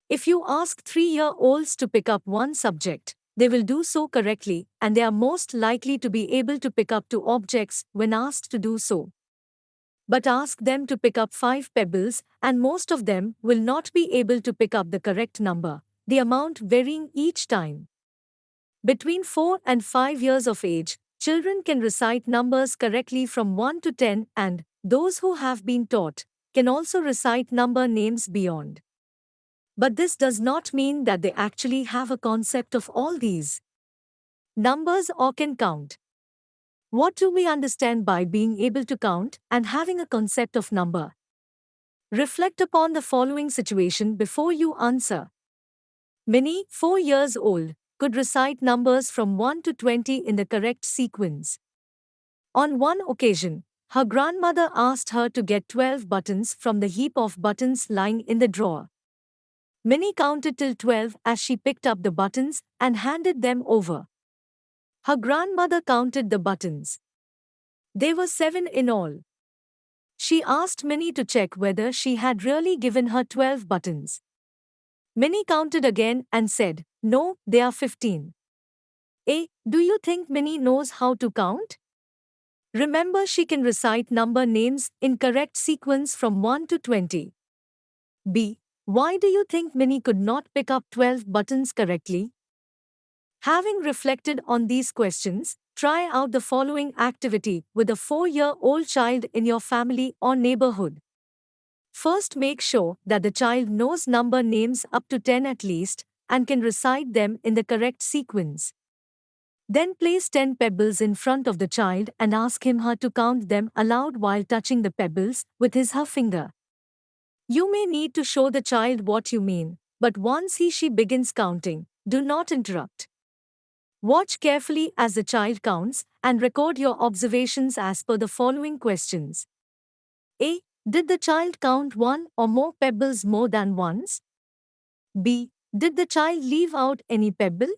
If you ask 3-year-olds to pick up one subject, they will do so correctly, and they are most likely to be able to pick up 2 objects when asked to do so. But ask them to pick up 5 pebbles, and most of them will not be able to pick up the correct number, the amount varying each time. Between 4 and 5 years of age, children can recite numbers correctly from 1 to 10, and those who have been taught can also recite number names beyond. But this does not mean that they actually have a concept of all these. numbers or can count. What do we understand by being able to count and having a concept of number? Reflect upon the following situation before you answer. Minnie, 4 years old, could recite numbers from 1 to 20 in the correct sequence. On one occasion, her grandmother asked her to get 12 buttons from the heap of buttons lying in the drawer. Minnie counted till 12 as she picked up the buttons and handed them over. Her grandmother counted the buttons. They were 7 in all. She asked Minnie to check whether she had really given her 12 buttons. Minnie counted again and said, "No, they are 15. Do you think Minnie knows how to count? Remember, she can recite number names in correct sequence from 1 to 20. B. Why do you think Minnie could not pick up 12 buttons correctly? Having reflected on these questions, try out the following activity with a 4-year-old child in your family or neighborhood. First, make sure that the child knows number names up to 10 at least and can recite them in the correct sequence. Then place 10 pebbles in front of the child and ask him/her to count them aloud while touching the pebbles with his/her finger. You may need to show the child what you mean, but once he/she begins counting, do not interrupt. Watch carefully as the child counts and record your observations as per the following questions. A. Did the child count one or more pebbles more than once? B. Did the child leave out any pebble?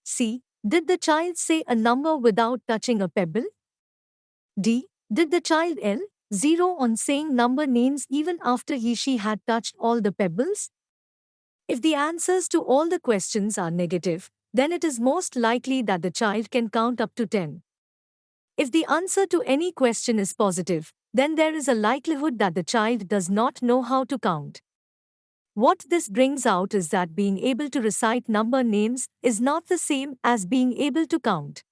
C. Did the child say a number without touching a pebble? D. Did the child zero on saying number names even after he/she had touched all the pebbles? If the answers to all the questions are negative, then it is most likely that the child can count up to 10. If the answer to any question is positive, then there is a likelihood that the child does not know how to count. What this brings out is that being able to recite number names is not the same as being able to count.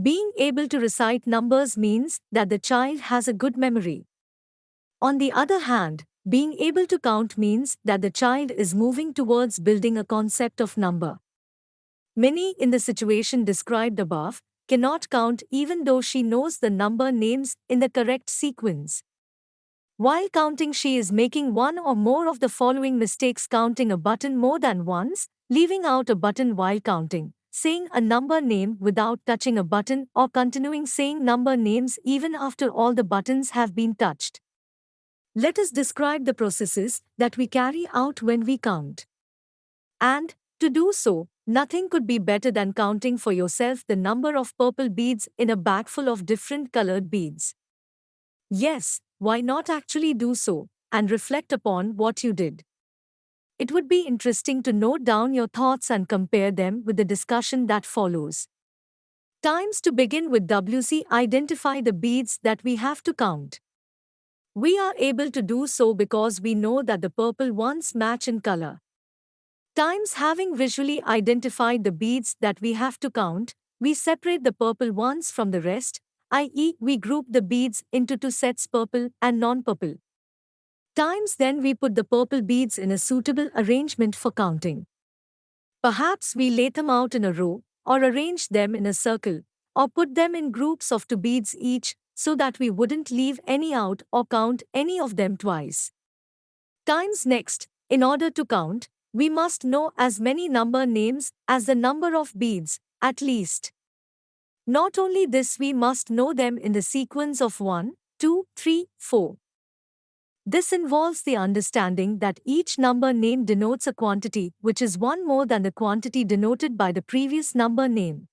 Being able to recite numbers means that the child has a good memory. On the other hand, being able to count means that the child is moving towards building a concept of number. Minnie, in the situation described above, cannot count even though she knows the number names in the correct sequence. While counting, she is making one or more of the following mistakes: counting a button more than once, leaving out a button while counting, saying a number name without touching a button, or continuing saying number names even after all the buttons have been touched. Let us describe the processes that we carry out when we count. And, to do so, nothing could be better than counting for yourself the number of purple beads in a bag full of different colored beads. Yes, why not actually do so, and reflect upon what you did? It would be interesting to note down your thoughts and compare them with the discussion that follows. Times to begin with. WC. Identify the beads that we have to count. We are able to do so because we know that the purple ones match in color. Times. Having visually identified the beads that we have to count, we separate the purple ones from the rest, i.e., we group the beads into 2 sets, purple and non-purple. Times. Then we put the purple beads in a suitable arrangement for counting. Perhaps we lay them out in a row, or arrange them in a circle, or put them in groups of 2 beads each, so that we wouldn't leave any out or count any of them twice. Times. Next, in order to count, we must know as many number names as the number of beads, at least. Not only this, we must know them in the sequence of 1, 2, 3, 4. This involves the understanding that each number name denotes a quantity which is one more than the quantity denoted by the previous number name.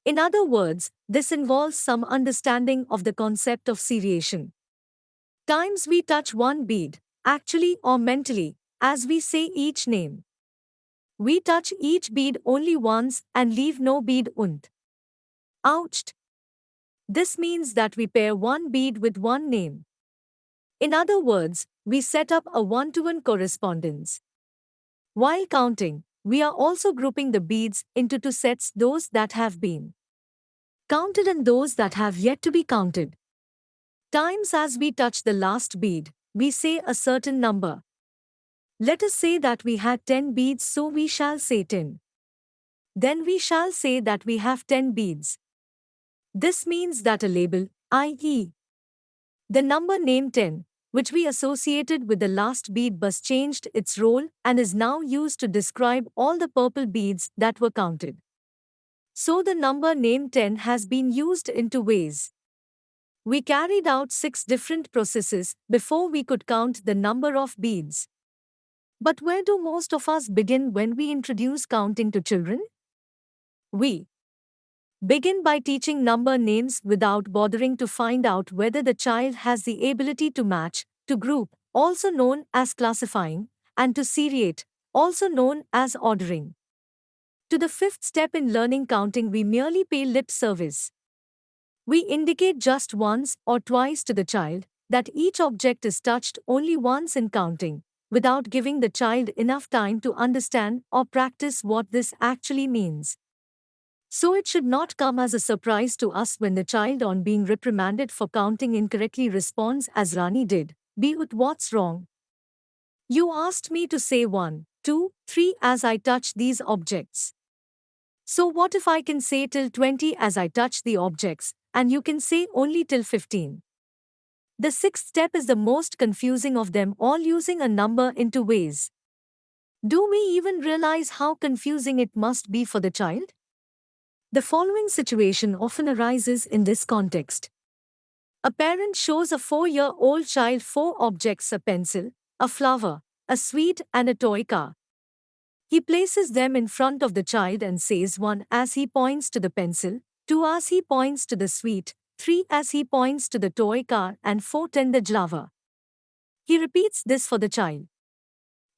In other words, this involves some understanding of the concept of seriation. Times. We touch one bead, actually or mentally, as we say each name. We touch each bead only once and leave no bead ouched. This means that we pair one bead with one name. In other words, we set up a one-to-one correspondence. While counting, we are also grouping the beads into 2 sets, those that have been counted and those that have yet to be counted. Times. As we touch the last bead, we say a certain number. Let us say that we had 10 beads, so we shall say 10. Then we shall say that we have 10 beads. This means that a label, i.e., the number name 10, which we associated with the last bead bus changed its role and is now used to describe all the purple beads that were counted. So the number name 10 has been used in two ways. We carried out 6 different processes before we could count the number of beads. But where do most of us begin when we introduce counting to children? We begin by teaching number names without bothering to find out whether the child has the ability to match, to group, also known as classifying, and to seriate, also known as ordering. To the fifth step in learning counting, we merely pay lip service. We indicate just once or twice to the child that each object is touched only once in counting, without giving the child enough time to understand or practice what this actually means. So it should not come as a surprise to us when the child, on being reprimanded for counting incorrectly, responds as Rani did, "But what's wrong? You asked me to say 1, 2, 3 as I touch these objects. So what if I can say till 20 as I touch the objects, and you can say only till 15? The sixth step is the most confusing of them all, using a number in two ways. Do we even realize how confusing it must be for the child? The following situation often arises in this context. A parent shows a 4-year-old child 4 objects: a pencil, a flower, a sweet, and a toy car. He places them in front of the child and says 1 as he points to the pencil, 2 as he points to the sweet, 3 as he points to the toy car, and 4 to the flower. He repeats this for the child.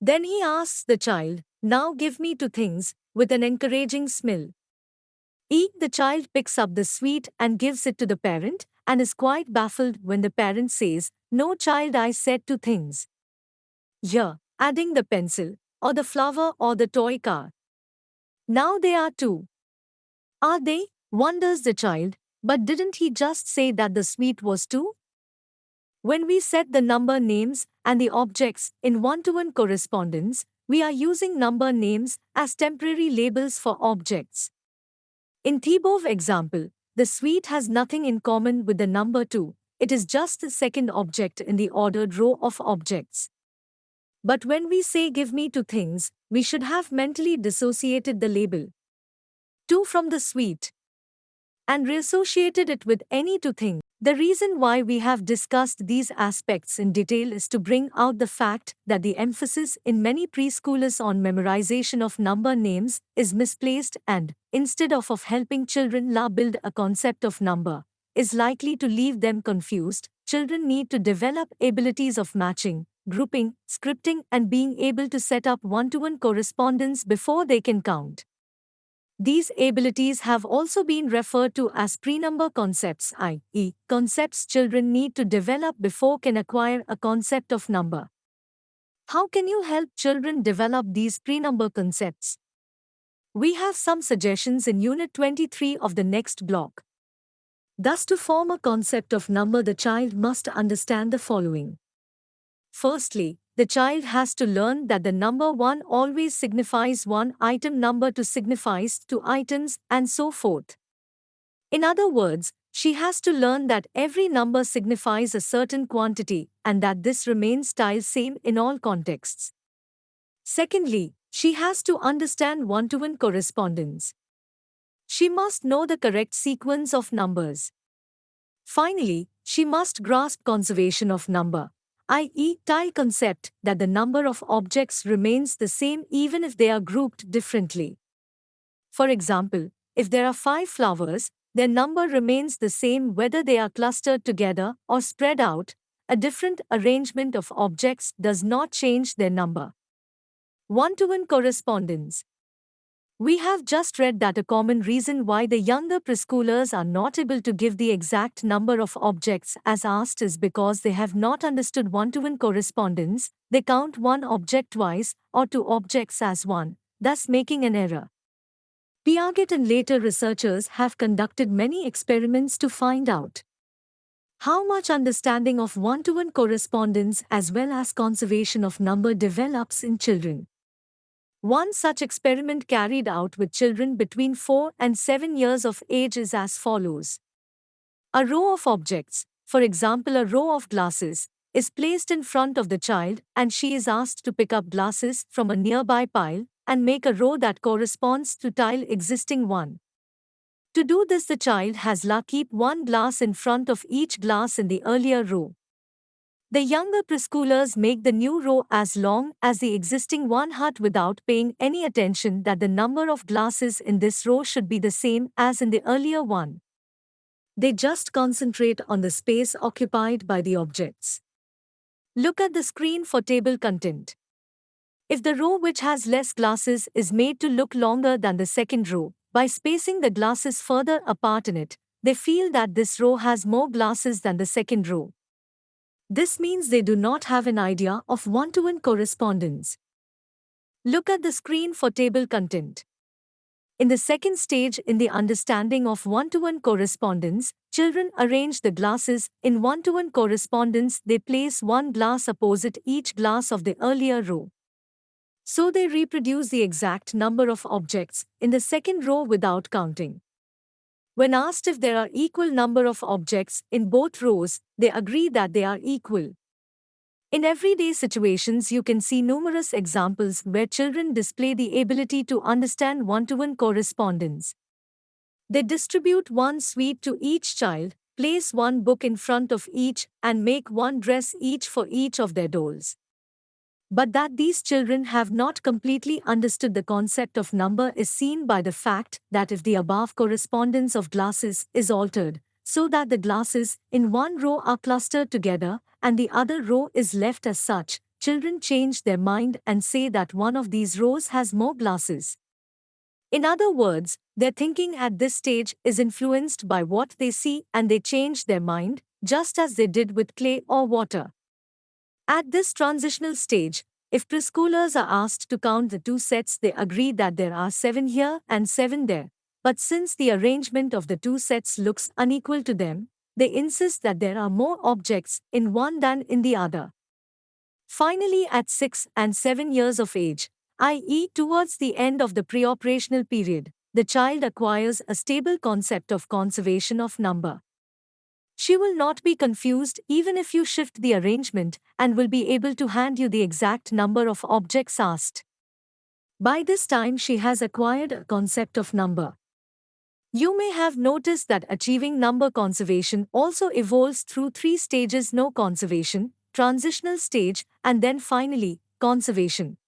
Then he asks the child, "Now give me 2 things," with an encouraging smile. The child picks up the sweet and gives it to the parent, and is quite baffled when the parent says, "No, child, I said 2 things." Here, adding the pencil, or the flower, or the toy car. Now they are 2. Are they? Wonders the child, but didn't he just say that the sweet was 2? When we set the number names and the objects in one-to-one correspondence, we are using number names as temporary labels for objects. In the above example, the sweet has nothing in common with the number 2, it is just the second object in the ordered row of objects. But when we say "give me 2 things," we should have mentally dissociated the label 2 from the sweet and reassociated it with any 2 things. The reason why we have discussed these aspects in detail is to bring out the fact that the emphasis in many preschoolers on memorization of number names is misplaced and, instead of helping children build a concept of number, is likely to leave them confused. Children need to develop abilities of matching, grouping, scripting, and being able to set up one-to-one correspondence before they can count. These abilities have also been referred to as pre-number concepts, i.e., concepts children need to develop before can acquire a concept of number. How can you help children develop these pre-number concepts? We have some suggestions in Unit 23 of the next block. Thus, to form a concept of number, the child must understand the following. Firstly, the child has to learn that the number 1 always signifies 1 item, number 2 signifies 2 items, and so forth. In other words, she has to learn that every number signifies a certain quantity, and that this remains style same in all contexts. Secondly, she has to understand one-to-one correspondence. She must know the correct sequence of numbers. Finally, she must grasp conservation of number, i.e., tile concept that the number of objects remains the same even if they are grouped differently. For example, if there are 5 flowers, their number remains the same whether they are clustered together or spread out. A different arrangement of objects does not change their number. One-to-one correspondence. We have just read that a common reason why the younger preschoolers are not able to give the exact number of objects as asked is because they have not understood one-to-one correspondence. They count 1 object twice or 2 objects as 1, thus making an error. Piaget and later researchers have conducted many experiments to find out how much understanding of one-to-one correspondence as well as conservation of number develops in children. One such experiment carried out with children between 4 and 7 years of age is as follows. A row of objects, for example a row of glasses, is placed in front of the child and she is asked to pick up glasses from a nearby pile and make a row that corresponds to tile existing one. To do this, the child has keep one glass in front of each glass in the earlier row. The younger preschoolers make the new row as long as the existing one without paying any attention that the number of glasses in this row should be the same as in the earlier one. They just concentrate on the space occupied by the objects. Look at the screen for table content. If the row which has less glasses is made to look longer than the second row, by spacing the glasses further apart in it, they feel that this row has more glasses than the second row. This means they do not have an idea of one-to-one correspondence. Look at the screen for table content. In the second stage in the understanding of one-to-one correspondence, children arrange the glasses in one-to-one correspondence. They place one glass opposite each glass of the earlier row. So they reproduce the exact number of objects in the second row without counting. When asked if there are equal number of objects in both rows, they agree that they are equal. In everyday situations, you can see numerous examples where children display the ability to understand one-to-one correspondence. They distribute one sweet to each child, place one book in front of each, and make one dress each for each of their dolls. But that these children have not completely understood the concept of number is seen by the fact that if the above correspondence of glasses is altered, so that the glasses in one row are clustered together and the other row is left as such, children change their mind and say that one of these rows has more glasses. In other words, their thinking at this stage is influenced by what they see and they change their mind, just as they did with clay or water. At this transitional stage, if preschoolers are asked to count the two sets, they agree that there are 7 here and 7 there. But since the arrangement of the two sets looks unequal to them, they insist that there are more objects in one than in the other. Finally, at 6 and 7 years of age, i.e., towards the end of the pre-operational period, the child acquires a stable concept of conservation of number. She will not be confused even if you shift the arrangement and will be able to hand you the exact number of objects asked. By this time, she has acquired a concept of number. You may have noticed that achieving number conservation also evolves through 3 stages: no conservation, transitional stage, and then finally, conservation.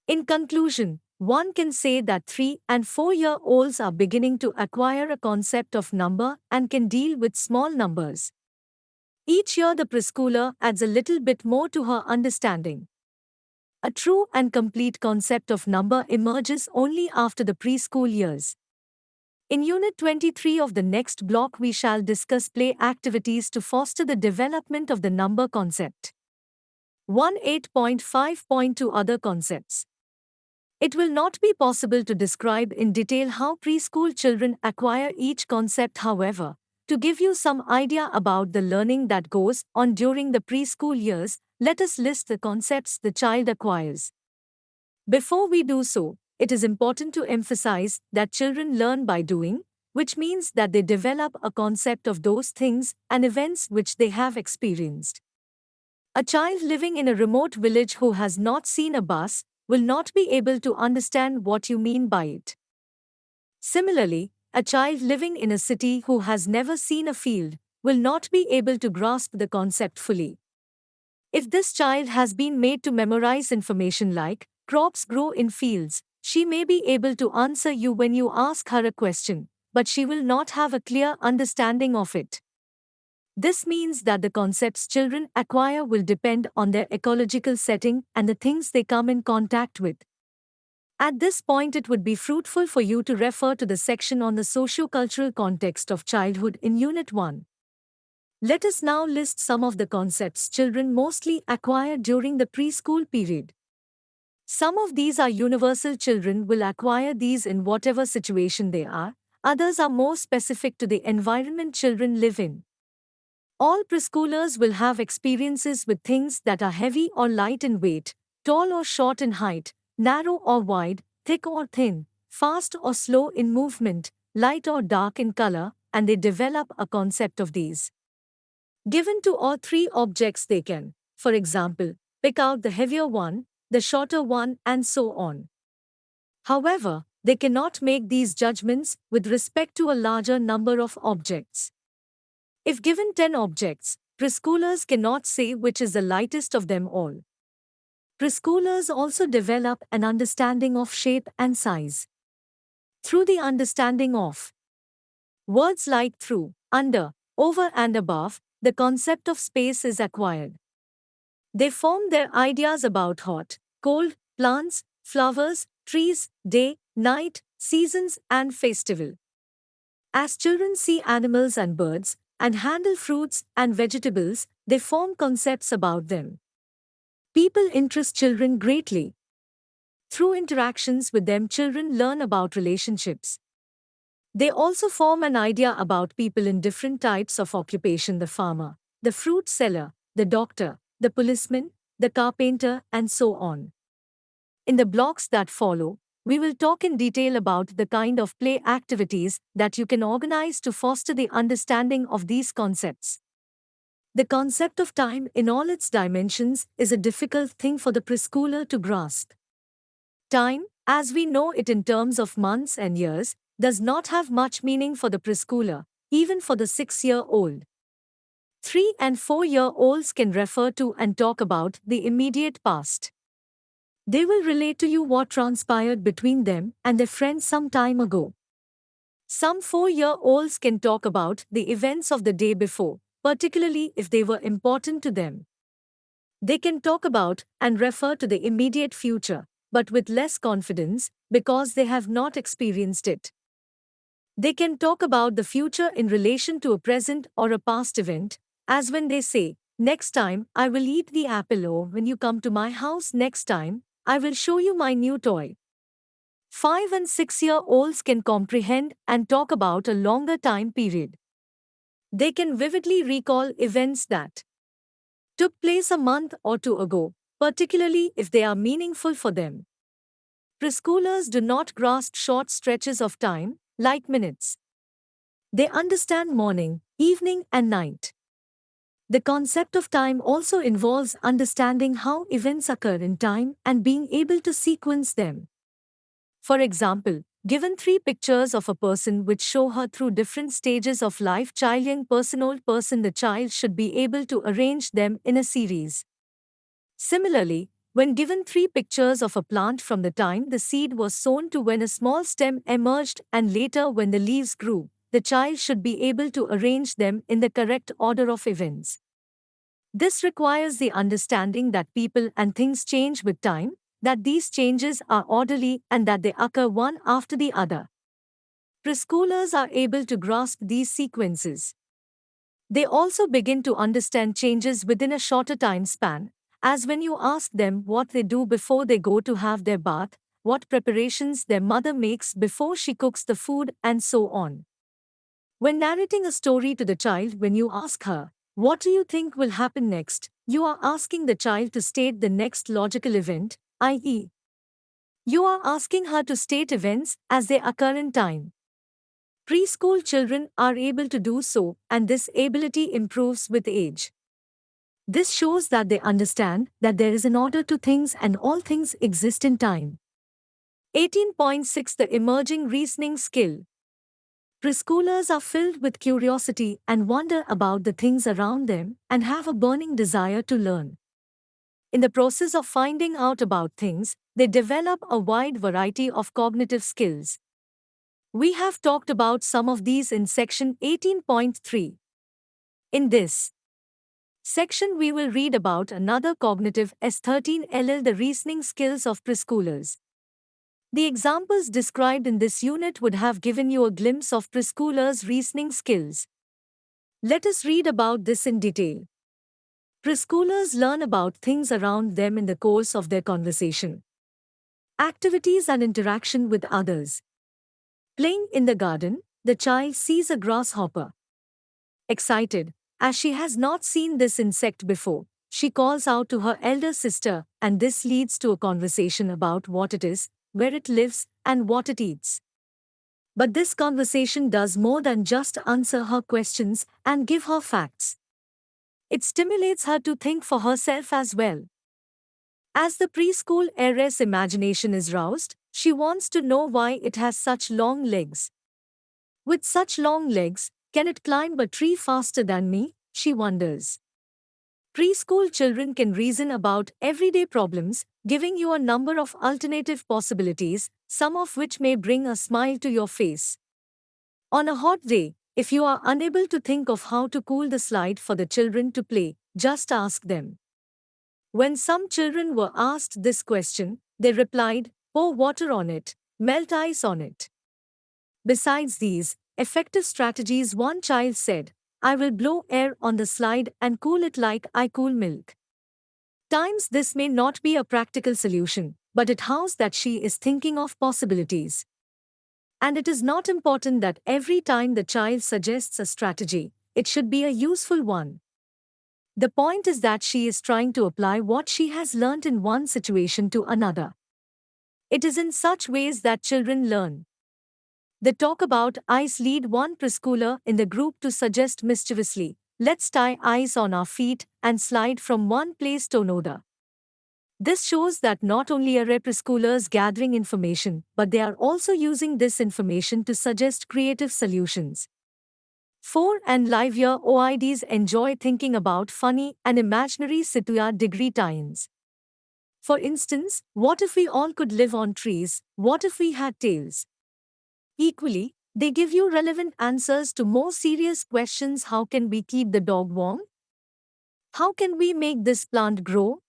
In conclusion, one can say that 3 and 4-year-olds are beginning to acquire a concept of number and can deal with small numbers. Each year the preschooler adds a little bit more to her understanding. A true and complete concept of number emerges only after the preschool years. In Unit 23 of the next block we shall discuss play activities to foster the development of the number concept. 1.8.5.2 Other concepts. It will not be possible to describe in detail how preschool children acquire each concept. However, to give you some idea about the learning that goes on during the preschool years, let us list the concepts the child acquires. Before we do so, it is important to emphasize that children learn by doing, which means that they develop a concept of those things and events which they have experienced. A child living in a remote village who has not seen a bus will not be able to understand what you mean by it. Similarly, a child living in a city who has never seen a field will not be able to grasp the concept fully. If this child has been made to memorize information like crops grow in fields, she may be able to answer you when you ask her a question, but she will not have a clear understanding of it. This means that the concepts children acquire will depend on their ecological setting and the things they come in contact with. At this point, it would be fruitful for you to refer to the section on the socio-cultural context of childhood in Unit 1. Let us now list some of the concepts children mostly acquire during the preschool period. Some of these are universal. Children will acquire these in whatever situation they are. Others are more specific to the environment children live in. All preschoolers will have experiences with things that are heavy or light in weight, tall or short in height, narrow or wide, thick or thin, fast or slow in movement, light or dark in color, and they develop a concept of these. Given two or three objects, they can, for example, pick out the heavier one, the shorter one, and so on. However, they cannot make these judgments with respect to a larger number of objects. If given 10 objects, preschoolers cannot say which is the lightest of them all. Preschoolers also develop an understanding of shape and size. Through the understanding of words like through, under, over, and above, the concept of space is acquired. They form their ideas about hot, cold, plants, flowers, trees, day, night, seasons, and festival. As children see animals and birds, and handle fruits and vegetables, they form concepts about them. People interest children greatly. Through interactions with them, children learn about relationships. They also form an idea about people in different types of occupation: the farmer, the fruit seller, the doctor, the policeman, the carpenter, and so on. In the blocks that follow, we will talk in detail about the kind of play activities that you can organize to foster the understanding of these concepts. The concept of time in all its dimensions is a difficult thing for the preschooler to grasp. Time, as we know it in terms of months and years, does not have much meaning for the preschooler, even for the 6-year-old. 3- and 4-year-olds can refer to and talk about the immediate past. They will relate to you what transpired between them and their friends some time ago. Some 4-year-olds can talk about the events of the day before, particularly if they were important to them. They can talk about and refer to the immediate future, but with less confidence, because they have not experienced it. They can talk about the future in relation to a present or a past event, as when they say, "Next time, I will eat the apple," or "When you come to my house next time, I will show you my new toy." 5- and 6-year-olds can comprehend and talk about a longer time period. They can vividly recall events that took place a month or two ago, particularly if they are meaningful for them. Preschoolers do not grasp short stretches of time, like minutes. They understand morning, evening, and night. The concept of time also involves understanding how events occur in time and being able to sequence them. For example, given 3 pictures of a person which show her through different stages of life: child, young person, old person, the child should be able to arrange them in a series. Similarly, when given 3 pictures of a plant from the time the seed was sown to when a small stem emerged and later when the leaves grew, the child should be able to arrange them in the correct order of events. This requires the understanding that people and things change with time, that these changes are orderly, and that they occur one after the other. Preschoolers are able to grasp these sequences. They also begin to understand changes within a shorter time span, as when you ask them what they do before they go to have their bath, what preparations their mother makes before she cooks the food, and so on. When narrating a story to the child, when you ask her, "What do you think will happen next?" you are asking the child to state the next logical event, i.e., you are asking her to state events as they occur in time. Preschool children are able to do so, and this ability improves with age. This shows that they understand that there is an order to things and all things exist in time. 18.6 The emerging reasoning skill. Preschoolers are filled with curiosity and wonder about the things around them and have a burning desire to learn. In the process of finding out about things, they develop a wide variety of cognitive skills. We have talked about some of these in section 18.3. In this section, we will read about another cognitive S13LL, the reasoning skills of preschoolers. The examples described in this unit would have given you a glimpse of preschoolers' reasoning skills. Let us read about this in detail. Preschoolers learn about things around them in the course of their conversation, activities, and interaction with others. Playing in the garden, the child sees a grasshopper. Excited, as she has not seen this insect before, she calls out to her elder sister, and this leads to a conversation about what it is, where it lives, and what it eats. But this conversation does more than just answer her questions and give her facts. It stimulates her to think for herself as well. As the preschool heiress imagination is roused, she wants to know why it has such long legs. With such long legs, can it climb a tree faster than me? She wonders. Preschool children can reason about everyday problems, giving you a number of alternative possibilities, some of which may bring a smile to your face. On a hot day, if you are unable to think of how to cool the slide for the children to play, just ask them. When some children were asked this question, they replied, pour water on it, melt ice on it. Besides these effective strategies, one child said, I will blow air on the slide and cool it like I cool milk. Times this may not be a practical solution, but it shows that she is thinking of possibilities. And it is not important that every time the child suggests a strategy, it should be a useful one. The point is that she is trying to apply what she has learnt in one situation to another. It is in such ways that children learn. They talk about ice lead one preschooler in the group to suggest mischievously, let's tie ice on our feet and slide from one place to another. This shows that not only are preschoolers gathering information, but they are also using this information to suggest creative solutions. 4 and 5-year OIDs enjoy thinking about funny and imaginary degree tie-ins. For instance, what if we all could live on trees? What if we had tails? Equally, they give you relevant answers to more serious questions. How can we keep the dog warm? How can we make this plant grow?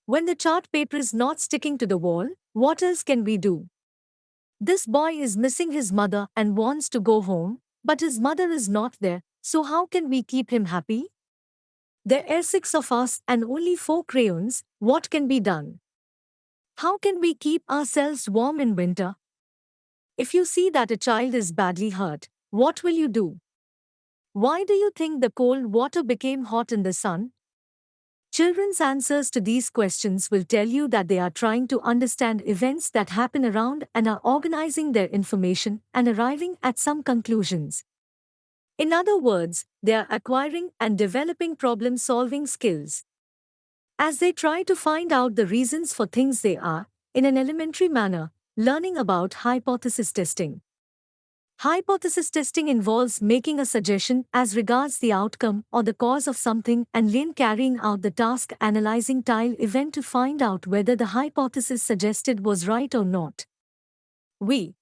When the chart paper is not sticking to the wall, what else can we do? This boy is missing his mother and wants to go home, but his mother is not there, so how can we keep him happy? There are 6 of us and only 4 crayons, what can be done? How can we keep ourselves warm in winter? If you see that a child is badly hurt, what will you do? Why do you think the cold water became hot in the sun? Children's answers to these questions will tell you that they are trying to understand events that happen around and are organizing their information and arriving at some conclusions. In other words, they are acquiring and developing problem-solving skills. As they try to find out the reasons for things, they are, in an elementary manner, learning about hypothesis testing. Hypothesis testing involves making a suggestion as regards the outcome or the cause of something and then carrying out the task analyzing tile event to find out whether the hypothesis suggested was right or not. We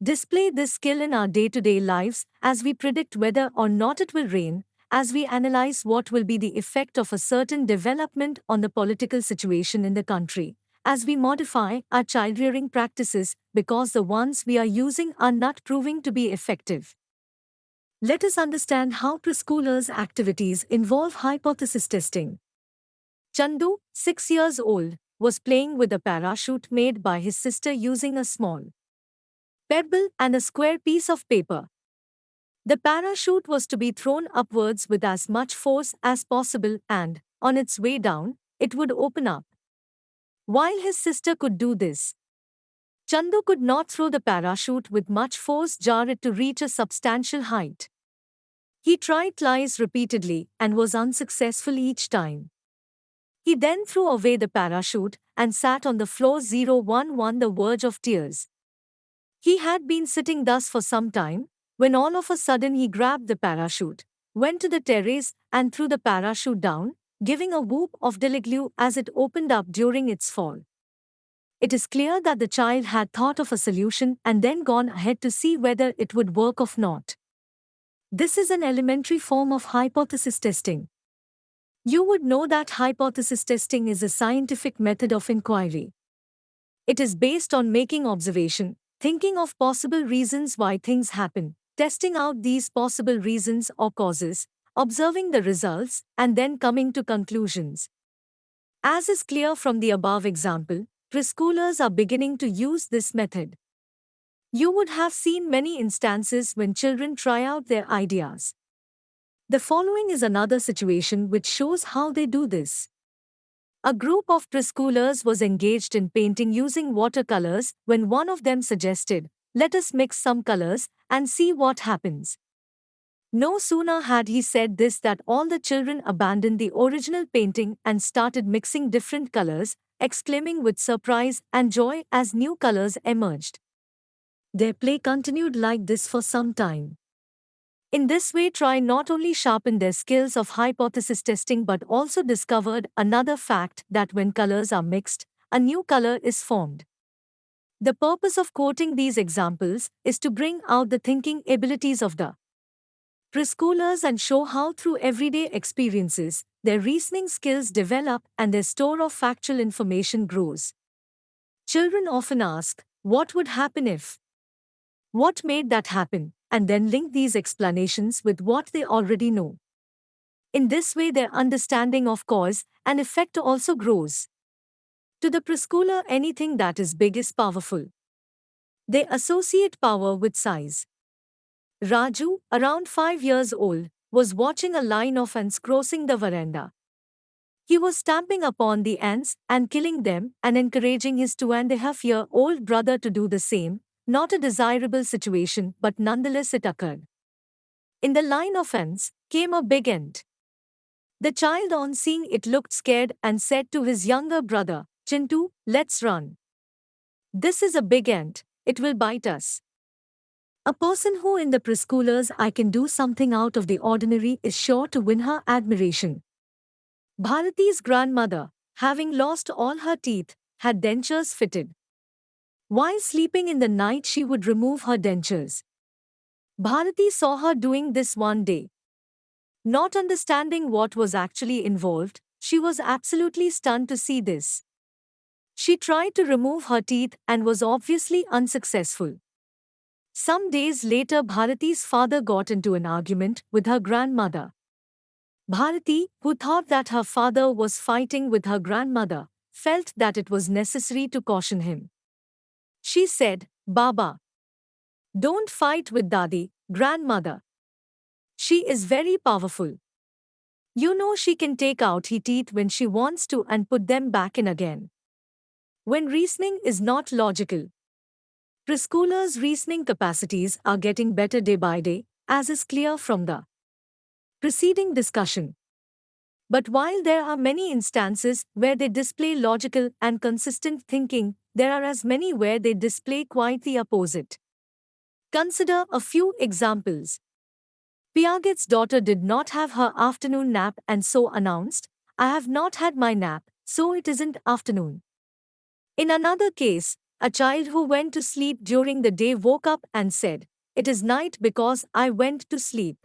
display this skill in our day-to-day lives as we predict whether or not it will rain, as we analyze what will be the effect of a certain development on the political situation in the country, as we modify our child-rearing practices because the ones we are using are not proving to be effective. Let us understand how preschoolers' activities involve hypothesis testing. Chandu, 6 years old, was playing with a parachute made by his sister using a small pebble and a square piece of paper. The parachute was to be thrown upwards with as much force as possible and, on its way down, it would open up. While his sister could do this, Chandu could not throw the parachute with much force, jar it to reach a substantial height. He tried twice repeatedly and was unsuccessful each time. He then threw away the parachute and sat on the floor 011 the verge of tears. He had been sitting thus for some time, when all of a sudden he grabbed the parachute, went to the terrace and threw the parachute down, giving a whoop of delight as it opened up during its fall. It is clear that the child had thought of a solution and then gone ahead to see whether it would work or not. This is an elementary form of hypothesis testing. You would know that hypothesis testing is a scientific method of inquiry. It is based on making observation, thinking of possible reasons why things happen, testing out these possible reasons or causes, observing the results, and then coming to conclusions. As is clear from the above example, preschoolers are beginning to use this method. You would have seen many instances when children try out their ideas. The following is another situation which shows how they do this. A group of preschoolers was engaged in painting using watercolors when one of them suggested, "Let us mix some colors and see what happens." No sooner had he said this that all the children abandoned the original painting and started mixing different colors, exclaiming with surprise and joy as new colors emerged. Their play continued like this for some time. In this way, try not only sharpened their skills of hypothesis testing but also discovered another fact that when colors are mixed, a new color is formed. The purpose of quoting these examples is to bring out the thinking abilities of the preschoolers and show how through everyday experiences, their reasoning skills develop and their store of factual information grows. Children often ask, "What would happen if?" "What made that happen?" and then link these explanations with what they already know. In this way, their understanding of cause and effect also grows. To the preschooler, anything that is big is powerful. They associate power with size. Raju, around 5 years old, was watching a line of ants crossing the veranda. He was stamping upon the ants and killing them and encouraging his 2.5-year-old brother to do the same. Not a desirable situation, but nonetheless it occurred. In the line of ants came a big ant. The child, on seeing it, looked scared and said to his younger brother, "Chintu, let's run. This is a big ant, it will bite us." A person who in the preschoolers I can do something out of the ordinary is sure to win her admiration. Bharati's grandmother, having lost all her teeth, had dentures fitted. While sleeping in the night, she would remove her dentures. Bharati saw her doing this one day. Not understanding what was actually involved, she was absolutely stunned to see this. She tried to remove her teeth and was obviously unsuccessful. Some days later, Bharati's father got into an argument with her grandmother. Bharati, who thought that her father was fighting with her grandmother, felt that it was necessary to caution him. She said, "Baba, don't fight with Dadi, grandmother. She is very powerful. You know she can take out her teeth when she wants to and put them back in again." When reasoning is not logical. Preschoolers' reasoning capacities are getting better day by day, as is clear from the preceding discussion. But while there are many instances where they display logical and consistent thinking, there are as many where they display quite the opposite. Consider a few examples. Piaget's daughter did not have her afternoon nap and so announced, "I have not had my nap, so it isn't afternoon." In another case, a child who went to sleep during the day woke up and said, "It is night because I went to sleep."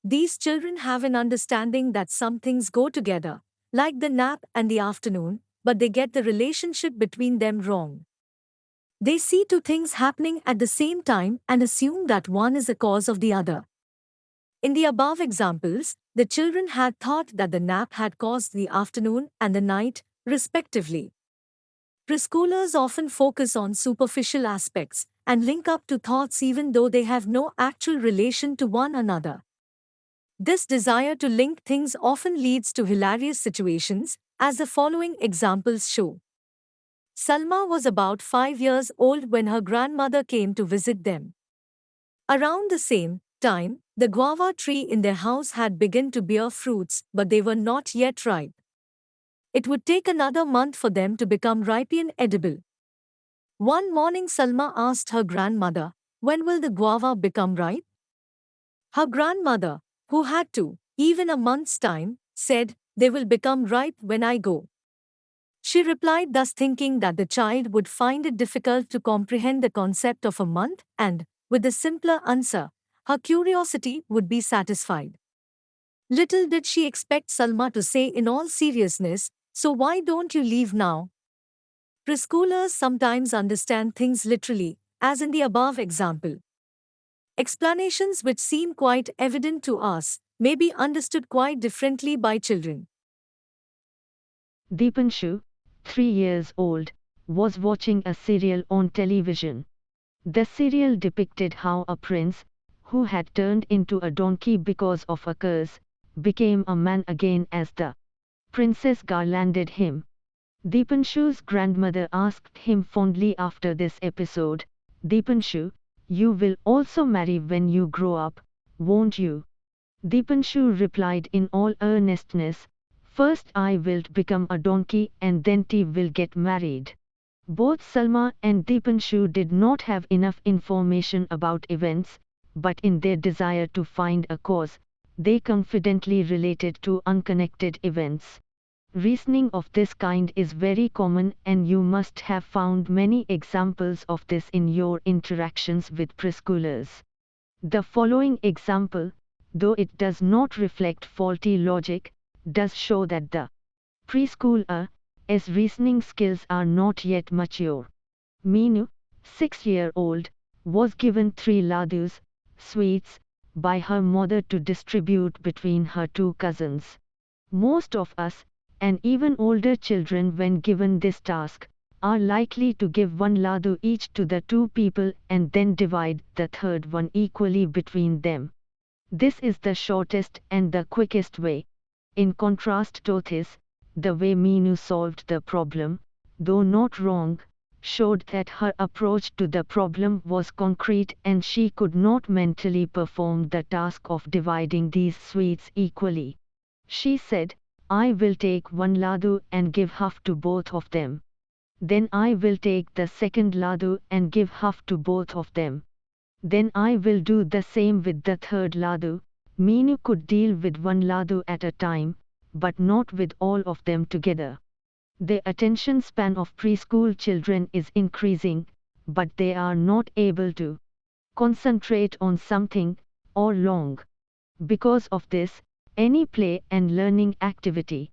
These children have an understanding that some things go together, like the nap and the afternoon, but they get the relationship between them wrong. They see two things happening at the same time and assume that one is the cause of the other. In the above examples, the children had thought that the nap had caused the afternoon and the night, respectively. Preschoolers often focus on superficial aspects and link up to thoughts even though they have no actual relation to one another. This desire to link things often leads to hilarious situations, as the following examples show. Salma was about 5 years old when her grandmother came to visit them. Around the same time, the guava tree in their house had begun to bear fruits, but they were not yet ripe. It would take another month for them to become ripe and edible. One morning, Salma asked her grandmother, "When will the guava become ripe?" Her grandmother, who had even a month's time, said, "They will become ripe when I go." She replied, thus thinking that the child would find it difficult to comprehend the concept of a month and, with a simpler answer, her curiosity would be satisfied. Little did she expect Salma to say in all seriousness, "So why don't you leave now?" Preschoolers sometimes understand things literally, as in the above example. Explanations which seem quite evident to us may be understood quite differently by children. Deepanshu, 3 years old, was watching a serial on television. The serial depicted how a prince, who had turned into a donkey because of a curse, became a man again as the princess garlanded him. Deepanshu's grandmother asked him fondly after this episode, "Deepanshu, you will also marry when you grow up, won't you?" Deepanshu replied in all earnestness, "First I will become a donkey and then T will get married." Both Salma and Deepanshu did not have enough information about events, but in their desire to find a cause, they confidently related to unconnected events. Reasoning of this kind is very common, and you must have found many examples of this in your interactions with preschoolers. The following example, though it does not reflect faulty logic, does show that the preschooler's reasoning skills are not yet mature. Meenu, 6-year-old, was given 3 ladus, sweets, by her mother to distribute between her 2 cousins. Most of us, and even older children when given this task, are likely to give 1 ladu each to the 2 people and then divide the third one equally between them. This is the shortest and the quickest way. In contrast to this, the way Meenu solved the problem, though not wrong, showed that her approach to the problem was concrete and she could not mentally perform the task of dividing these sweets equally. She said, "I will take 1 ladu and give half to both of them. Then I will take the second ladu and give half to both of them. Then I will do the same with the third ladu." Meenu could deal with 1 ladu at a time, but not with all of them together. The attention span of preschool children is increasing, but they are not able to concentrate on something or long. Because of this, any play and learning activity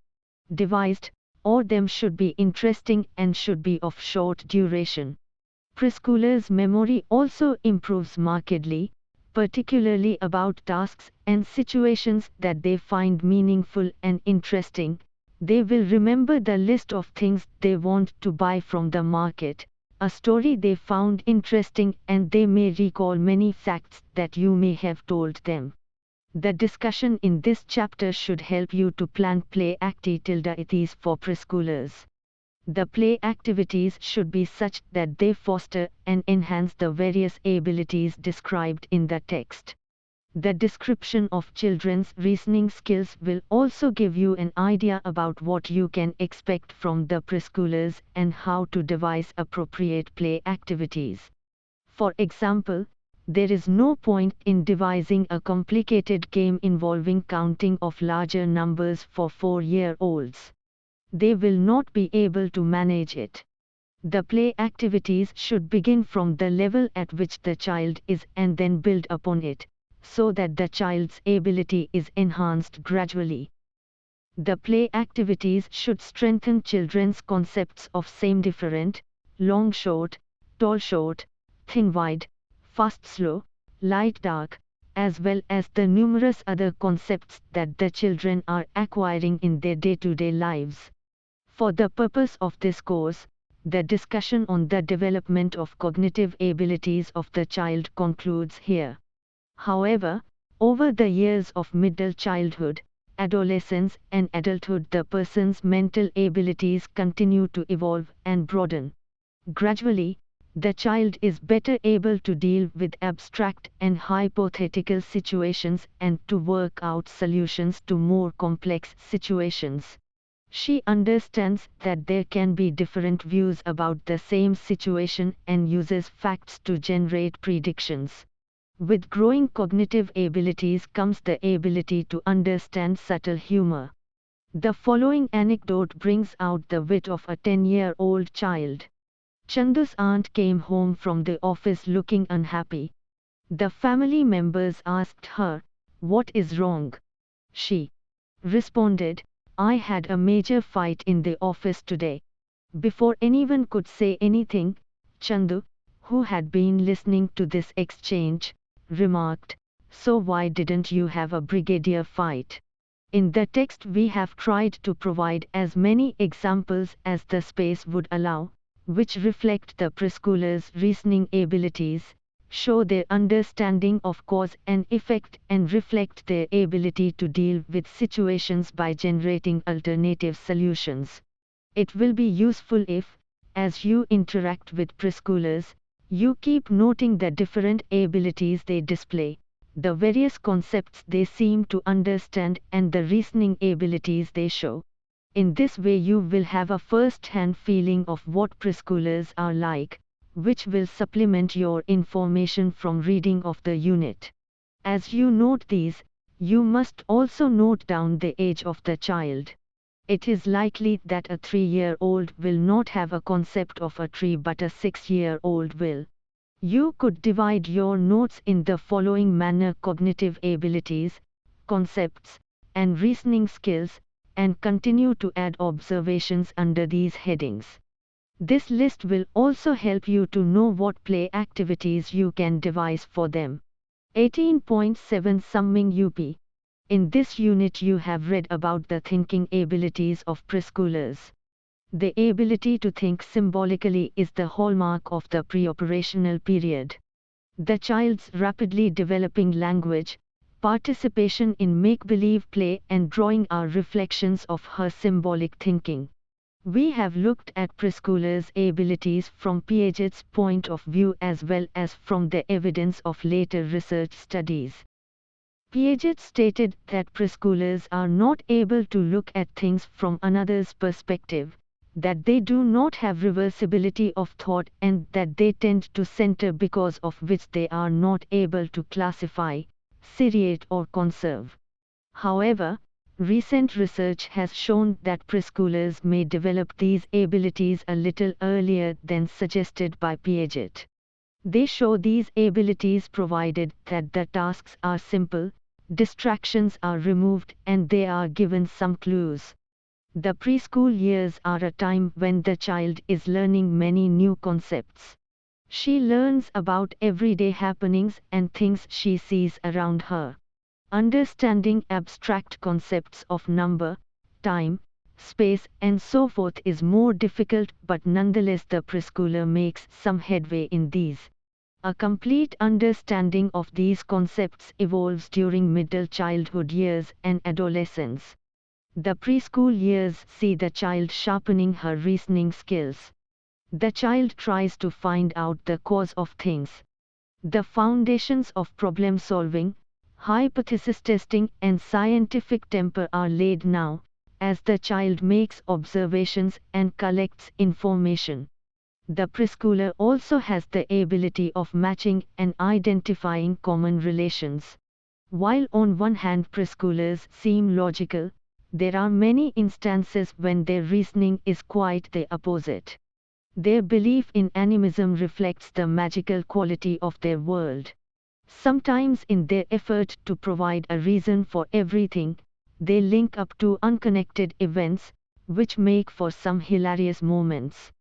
devised or them should be interesting and should be of short duration. Preschoolers' memory also improves markedly, particularly about tasks and situations that they find meaningful and interesting. They will remember the list of things they want to buy from the market, a story they found interesting, and they may recall many facts that you may have told them. The discussion in this chapter should help you to plan play activities for preschoolers. The play activities should be such that they foster and enhance the various abilities described in the text. The description of children's reasoning skills will also give you an idea about what you can expect from the preschoolers and how to devise appropriate play activities. For example, there is no point in devising a complicated game involving counting of larger numbers for 4-year-olds. They will not be able to manage it. The play activities should begin from the level at which the child is and then build upon it, so that the child's ability is enhanced gradually. The play activities should strengthen children's concepts of same different, long short, tall short, thin wide, fast slow, light dark, as well as the numerous other concepts that the children are acquiring in their day-to-day lives. For the purpose of this course, the discussion on the development of cognitive abilities of the child concludes here. However, over the years of middle childhood, adolescence and adulthood, the person's mental abilities continue to evolve and broaden. Gradually, the child is better able to deal with abstract and hypothetical situations and to work out solutions to more complex situations. She understands that there can be different views about the same situation and uses facts to generate predictions. With growing cognitive abilities comes the ability to understand subtle humor. The following anecdote brings out the wit of a 10-year-old child. Chandu's aunt came home from the office looking unhappy. The family members asked her, "What is wrong?" She responded, "I had a major fight in the office today." Before anyone could say anything, Chandu, who had been listening to this exchange, remarked, "So why didn't you have a brigadier fight?" In the text we have tried to provide as many examples as the space would allow, which reflect the preschooler's reasoning abilities, show their understanding of cause and effect, and reflect their ability to deal with situations by generating alternative solutions. It will be useful if, as you interact with preschoolers, you keep noting the different abilities they display, the various concepts they seem to understand, and the reasoning abilities they show. In this way, you will have a first-hand feeling of what preschoolers are like, which will supplement your information from reading of the unit. As you note these, you must also note down the age of the child. It is likely that a 3-year-old will not have a concept of a tree, but a 6-year-old will. You could divide your notes in the following manner: cognitive abilities, concepts, and reasoning skills, and continue to add observations under these headings. This list will also help you to know what play activities you can devise for them. 18.7 Summing UP. In this unit you have read about the thinking abilities of preschoolers. The ability to think symbolically is the hallmark of the pre-operational period. The child's rapidly developing language, participation in make-believe play, and drawing are reflections of her symbolic thinking. We have looked at preschoolers' abilities from Piaget's point of view as well as from the evidence of later research studies. Piaget stated that preschoolers are not able to look at things from another's perspective, that they do not have reversibility of thought, and that they tend to center, because of which they are not able to classify, seriate or conserve. However, recent research has shown that preschoolers may develop these abilities a little earlier than suggested by Piaget. They show these abilities provided that the tasks are simple, distractions are removed, and they are given some clues. The preschool years are a time when the child is learning many new concepts. She learns about everyday happenings and things she sees around her. Understanding abstract concepts of number, time, space, and so forth is more difficult, but nonetheless the preschooler makes some headway in these. A complete understanding of these concepts evolves during middle childhood years and adolescence. The preschool years see the child sharpening her reasoning skills. The child tries to find out the cause of things. The foundations of problem solving, hypothesis testing, and scientific temper are laid now, as the child makes observations and collects information. The preschooler also has the ability of matching and identifying common relations. While on one hand preschoolers seem logical, there are many instances when their reasoning is quite the opposite. Their belief in animism reflects the magical quality of their world. Sometimes in their effort to provide a reason for everything, they link up to unconnected events, which make for some hilarious moments.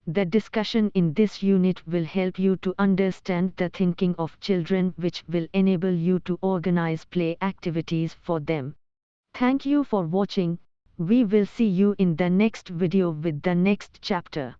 The discussion in this unit will help you to understand the thinking of children, which will enable you to organize play activities for them. Thank you for watching. We will see you in the next video with the next chapter.